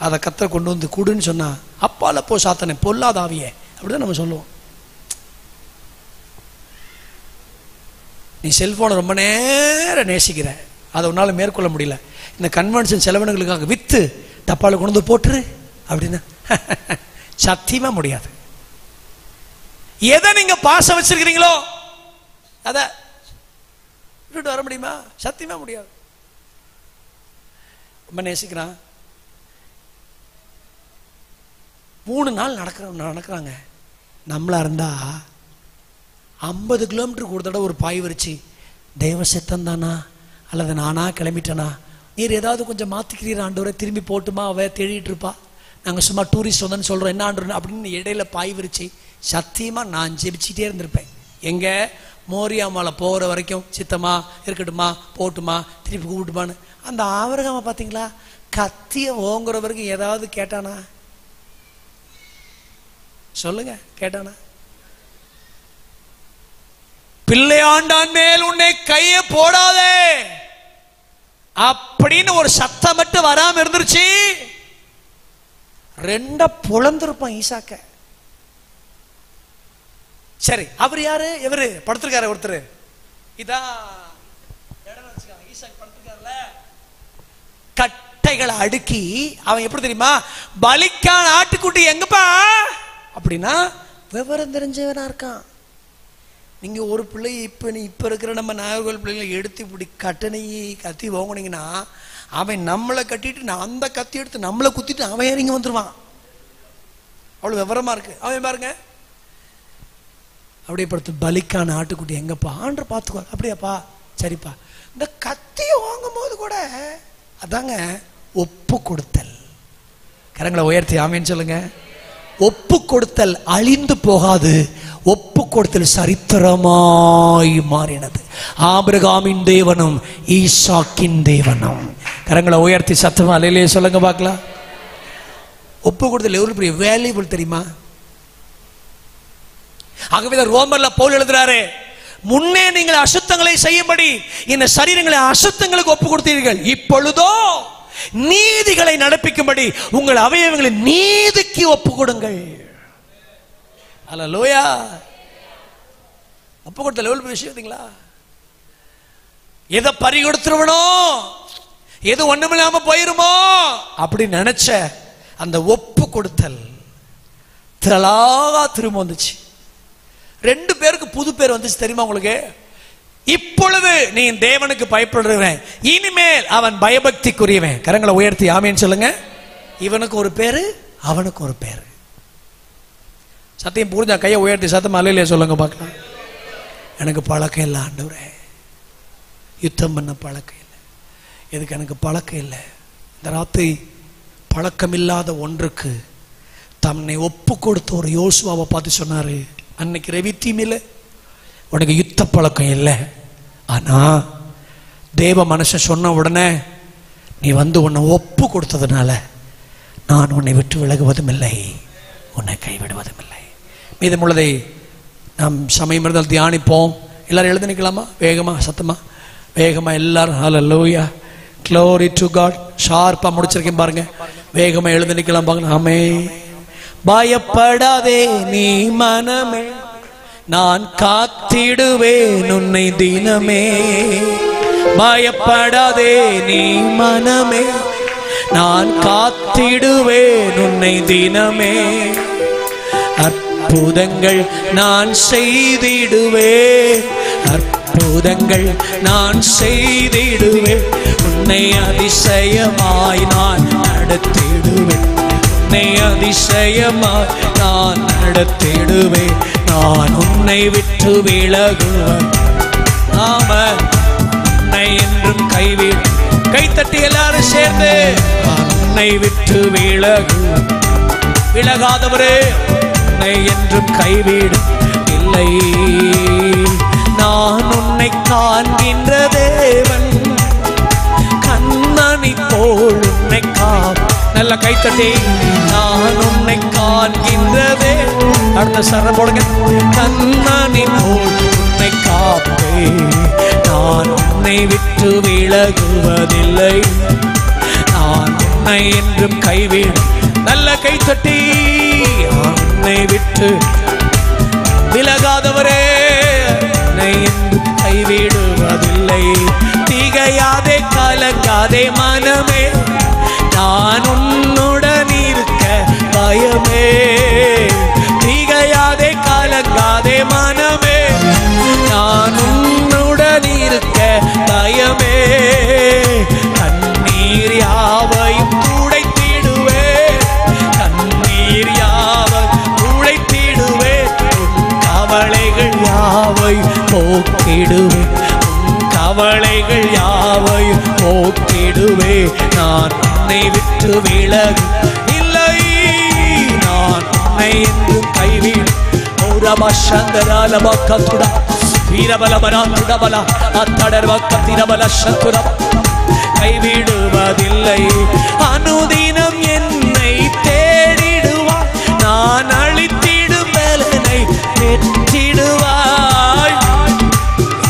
அதை கத்தரை கொண்டு வந்து கூடுன்னு சொன்னா, அப்பால போ சாத்தனை, பொல்லாத ஆவியே, அப்படிதான் நம்ம சொல்லுவோம். நீ செல்போனை ரொம்ப நேரம் நேசிக்கிற, அதை உன்னால மேற்கொள்ள முடியல, இந்த கன்வென்ஷன் செலவினங்களுக்காக வித்து டப்பால கொண்டு வந்து போட்டுரு அப்படின்னா சத்தியமா முடியாது. எதை நீங்க பாசம் வச்சிருக்கிறீங்களோ அதை விட்டுட்டு வர முடியுமா? சத்தியமா முடியாது. ரொம்ப நேசிக்கிறான். 3 நாள் நடக்கிறாங்க. நம்மளா இருந்தா 50 கிலோமீட்டருக்கு ஒரு தடவை ஒரு பாய் வரிச்சு, தெய்வ சித்தம் தானா அல்லது நானா கிளம்பிட்டேனா, நீர் ஏதாவது கொஞ்சம் மாத்திக்கிறீர் ஆண்டவரை, திரும்பி போட்டுமா அவ தேடிட்டு இருப்பா, நாங்கள் சும்மா டூரிஸ்ட் வந்தோன்னு சொல்றோம், என்ன ஆண்டு அப்படின்னு இடையில பாய் விரிச்சு சத்தியமா நான் ஜெபிச்சுட்டே இருந்திருப்பேன். எங்க மோரியா மலை போகிற வரைக்கும் சித்தமா இருக்கட்டுமா போட்டுமா திருப்பி கூப்பிட்டுமான்னு. அந்த ஆபிரகாமை பார்த்தீங்களா, கத்திய ஓங்குற வரைக்கும் ஏதாவது கேட்டானா? சொல்லுங்க, கேட்டானா? பிள்ளையாண்டான் மேல் உன்னை கைய போடாதே அப்படின்னு ஒரு சத்தம் மட்டும் வராம இருந்துருச்சு, 2 பொளந்திருப்பான் ஈசாக்க. சரி, அவர் யாரு? இவரு படுத்திருக்காரு ஒருத்தர். இதான் ஈசாக் படுத்திருக்காருல, கட்டைகளை அடுக்கி அவன் எப்படி தெரியுமா, பலிக்கான ஆட்டுக்குட்டி எங்கப்பா அப்படின்னா விவரம் தெரிஞ்சவனா இருக்கான். நீங்க ஒரு பிள்ளை இப்ப இருக்கிற நம்ம நாகர்கோவில் பிள்ளைங்களை எடுத்து இப்படி கட்டணை கத்தி வாங்கினீங்கன்னா, அவன் நம்மளை கட்டிட்டு அந்த கத்தி எடுத்து நம்மளை குத்திட்டு அவன் இறங்கி வந்துருவான். அவ்வளவு விவரமா இருக்கு அவன். பாருங்க, அப்படியே படுத்து பலிக்கான ஆட்டுக்குட்டி எங்கப்பா, ஆண்டு பார்த்துக்கோ. அப்படியாப்பா, சரிப்பா. இந்த கத்தியை வாங்கும் போது கூட அதாங்க ஒப்பு கொடுத்தல். கரங்களை உயர்த்தி ஆமேன்னு சொல்லுங்க. ஒப்பு கொடுத்தல் அழிந்து போகாது, ஒப்பு கொடுத்தல் சரித்திரமாய் மாறினது. ஆபிரகாமின் தேவனும் ஈசாக்கின் தேவனும். கரங்களை உயர்த்தி சத்தமா அல்லேலூயா சொல்லுங்க பார்க்கலாம். ஒப்பு கொடுத்தல் எவ்வளவு பெரிய வேல்யூபிள் தெரியுமா? ஆகவே ரோமர்ல பவுல் எழுதுறாரு, முன்னே நீங்கள் அசுத்தங்களை செய்யும்படி இந்த சரீரங்களை அசுத்தங்களுக்கு ஒப்பு கொடுத்தீர்கள், இப்பொழுதோ நீதிகளை நடப்பிக்கும்படி உங்கள் அவயவங்களை நீதிக்கு ஒப்பு கொடுங்கள். அல்லேலூயா. ஒப்பு கொடுத்தல் எவ்வளவு பெரிய விஷயம். எதை பறி கொடுத்துருவனோ, எது ஒண்ணுமில்லாம போயிருமோ அப்படி நினைச்ச அந்த ஒப்பு கொடுத்தல் திரளாக திரும்ப வந்துச்சு. 2 பேருக்கு புது பேர் வந்துச்சு தெரியுமா உங்களுக்கு? இப்பொழுது நீ தேவனுக்கு பயப்படுறவன், இனிமேல் அவன் பயபக்திக்குரியவன். கரங்களை உயர்த்தி ஆமேன்னு சொல்லுங்க. இவனுக்கு ஒரு பேரு, அவனுக்கு ஒரு பேரு. சத்தியம் புரிஞ்சா கையை உயர்த்தி சத்தம் அல்லேலூயா சொல்லுங்க பார்க்கலாம். எனக்கு பழக்கம் இல்லை ஆண்டவரே, யுத்தம் பண்ண பழக்கம் இல்லை. எதுக்கு எனக்கு பழக்கம் இல்லை? இந்த ராத்திரி பழக்கம் இல்லாத ஒன்றுக்கு தன்னை ஒப்பு கொடுத்த ஒரு யோசுவாவை பார்த்து சொன்னாரு, அன்னைக்கு ரெவித்தீம் இல்லை, உனக்கு யுத்த பழக்கம் இல்லை, ஆனா தேவ மனுஷன் சொன்ன உடனே நீ வந்து உன்னை ஒப்பு கொடுத்ததுனால நான் உன்னை விட்டு விலகுவதும் இல்லை, உன்னை கைவிடுவதும் இல்லை. மீதமுள்ளதை நாம் சமயம் இருந்தால் தியானிப்போம். எல்லாரும் எழுதி நிற்கலாமா? வேகமா சத்தமா வேகமா எல்லாரும். ஹல்லேலூயா, glory to God. ஷார்ப்பா முடிச்சிருக்கேன் பாருங்க. வேகமா எழுதி நிற்கலாம் பாருங்க. ஆமென். பயப்படாதே நீ மனமே, நான் காத்திடுவேன் உன்னை தினமே. பயப்படாதே நீ மனமே, நான் காத்திடுவேன் உன்னை தினமே. அற்புதங்கள் நான் செய்திடுவேன், அற்புதங்கள் நான் செய்திடுவேன், உன்னை அதிசயமாய் நான் நடத்திடுவேன், உன்னை அதிசயமாய் நான் நடத்திடுவேன், நான் உன்னை விட்டு விலகுவேன். ஆமென். உன்னை என்றும் கைவிடு. கைத்தட்டி எல்லாரும் சேர்ந்து, உன்னை விட்டு விலகாதவரே, உன்னை என்றும் கைவிடு இல்லை. நான் உன்னை காண்கின்ற தேவன், கண்ணனை போல் உன்னை நல்ல கைத்தட்டி. நான் உன்னை காண்கின்ற தேவன். அடுத்த சரணம் போடுங்க. கண்ணனை போல் உன்னை காப்பே, நான் உன்னை விட்டு விலகுவதில்லை, நான் உன்னை என்றும் கைவிடு. நல்ல கைத்தட்டி. உன்னை விட்டு விலகாதவரே, உன்னை என்றும் கைவிடுவதில்லை. திகையாதே கலங்காதே மனமே, நான் உன்னுடன் இருக்க பயமே. திகையாதே கலங்காதே மனமே, நான் உன்னுடன் இருக்க பயமே. கண்ணீர் யாவையும் துடைத்திடுவே, கண்ணீர் யாவையும் துடைத்திடுவே, உன் கவலைகள் யாவையும் போக்கிடுவே, உன் கவலைகள் யாவையும் போக்கிடுவே. நான் உன்னை விட்டு விலகு இல்லை, நான் உன்னை என்று கைவிடு. கைவிடுவதில்லை. அனுதினம் என்னை தேடிடுவாய், நான் அழித்திடும் பலனை பெற்றிடுவாய்.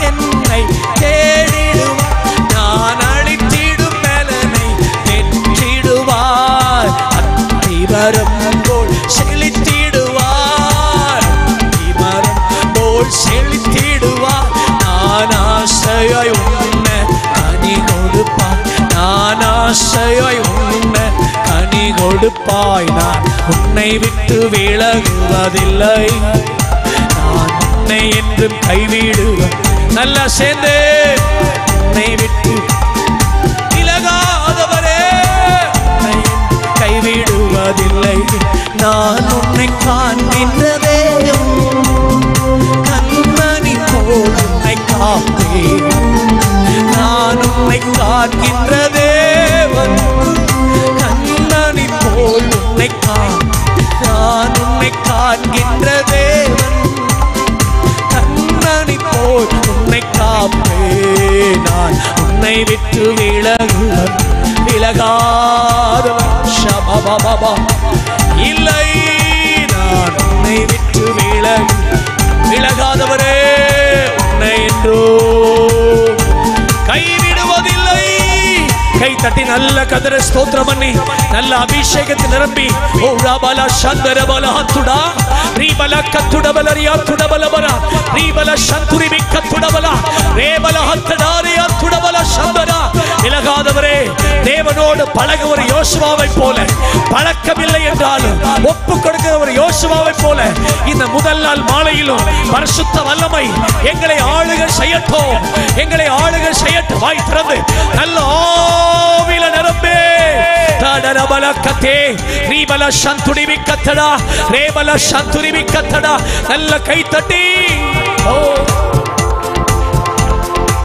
என்னை தேடிடுவாய், நான் அழித்திடும் பலனை பெற்றிடுவாய். அத்திவரம் போல் செழித்திடுவாய், அத்திவரம் போல் செழித்திடுவாய். நான் ஆசையாய் உன்னை கனி கொடுப்பாய், நான் ஆசையாய் உன்னை கனி கொடுப்பாய். நான் உன்னை விட்டு விலகுவதில்லை, நான் உன்னை என்றும் கைவிடுவேன். நல்லா சேர்ந்து. உன்னை விட்டு விலகாதவரே, உன்னை கைவிடுவதில்லை. நான் உன்னை காண்கின்ற தேவன், கண்மணி போல் உன்னை காப்பேன். நான் உன்னை காண்கின்ற தேவன், கண்ணனை போல் நான் உன்னை காண்கின்ற தேவன், கண்ணனை போல் உன்னை காப்பேன். நான் உன்னை விட்டு விலகாதவன் இல்லை. நான் உன்னை விட்டு விலகாதவரே, உன்னை என்றோ கைவிடுவதில்லை. கை தட்டி நல்ல கதற ஸ்தோத்திரம் பண்ணி நல்ல அபிஷேகத்தில் நிரம்பி ஓ ரபல சந்தரபல ஹத்துடா ரீபல கத்துடபலரியா துடபலபர ரீபல சந்துரிமி கத்துடபல ரேபல ஹத்தடாரியா துடபல சந்தரா. விலகாதவரே, தேவனோடு பழக ஒரு யோசுவாவை போல, பழக்கமில்லை என்றாலும் ஒப்பு கொடுக்கிற ஒரு யோசுவாவை போல இந்த முதல் நாள் மாலையிலும் பரிசுத்த வல்லமை எங்களை ஆளுகை செய்யட்டும், எங்களை ஆளுகை செய்யட்டும். வாய் திறந்து நல்ல ஆவியில நிரம்பே தடரபல கத்தே ரீபல சந்துரிமி கத்தடா ரேபல சந்துரிமி கத்தடா. நல்ல கை தட்டி ஓ